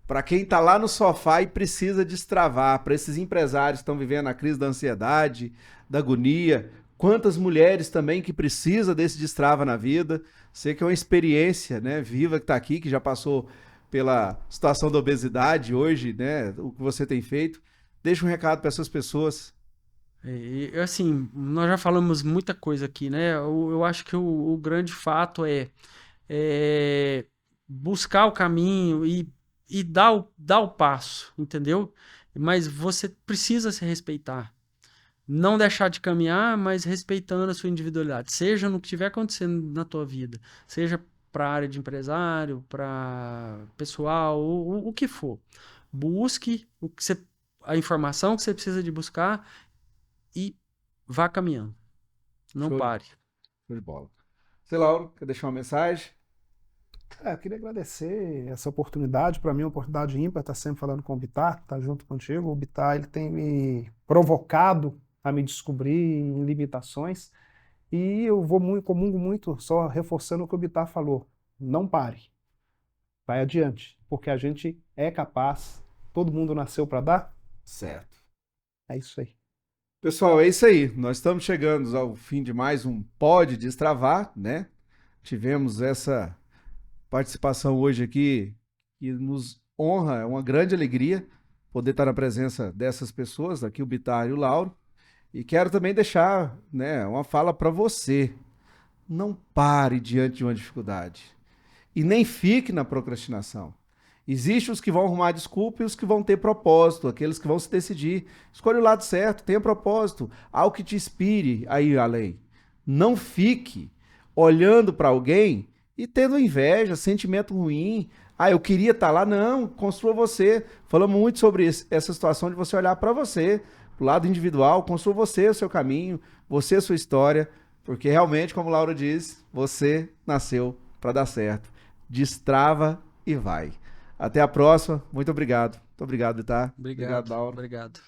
S1: para quem está lá no sofá e precisa destravar, para esses empresários que estão vivendo a crise da ansiedade, da agonia, quantas mulheres também que precisam desse destrava na vida. Sei que é uma experiência, né, viva que está aqui, que já passou pela situação da obesidade hoje, né, o que você tem feito. Deixa um recado para essas pessoas.
S2: Assim, nós já falamos muita coisa aqui, né? Eu acho que o grande fato é buscar o caminho e dar o passo, entendeu? Mas você precisa se respeitar. Não deixar de caminhar, mas respeitando a sua individualidade. Seja no que estiver acontecendo na tua vida. Seja para a área de empresário, para pessoal, o que for. Busque a informação que você precisa de buscar e vá caminhando. Não pare.
S1: Show de bola. Sei, Lauro, quer deixar uma mensagem?
S3: Eu queria agradecer essa oportunidade. Para mim é uma oportunidade ímpar estar sempre falando com o Bittar, estar junto contigo. O Bittar, ele tem me provocado a me descobrir em limitações, e eu comungo muito, só reforçando o que o Bittar falou: não pare, vai adiante, porque a gente é capaz. Todo mundo nasceu para dar?
S1: Certo.
S3: É isso aí.
S1: Pessoal, é isso aí. Nós estamos chegando ao fim de mais um Pode Destravar, né? Tivemos essa participação hoje aqui que nos honra, é uma grande alegria poder estar na presença dessas pessoas, aqui o Bittar e o Lauro. E quero também deixar, né, uma fala para você. Não pare diante de uma dificuldade. E nem fique na procrastinação. Existem os que vão arrumar desculpa e os que vão ter propósito, aqueles que vão se decidir. Escolha o lado certo, tenha propósito, algo que te inspire a ir além. Não fique olhando para alguém e tendo inveja, sentimento ruim. Ah, eu queria estar lá. Não, construa você. Falamos muito sobre essa situação de você olhar para você, pro lado individual, construa você o seu caminho, você a sua história, porque realmente, como Laura diz, você nasceu para dar certo. Destrava e vai. Até a próxima. Muito obrigado. Muito obrigado, Bittar.
S2: Obrigado,
S1: Laura.
S2: obrigado.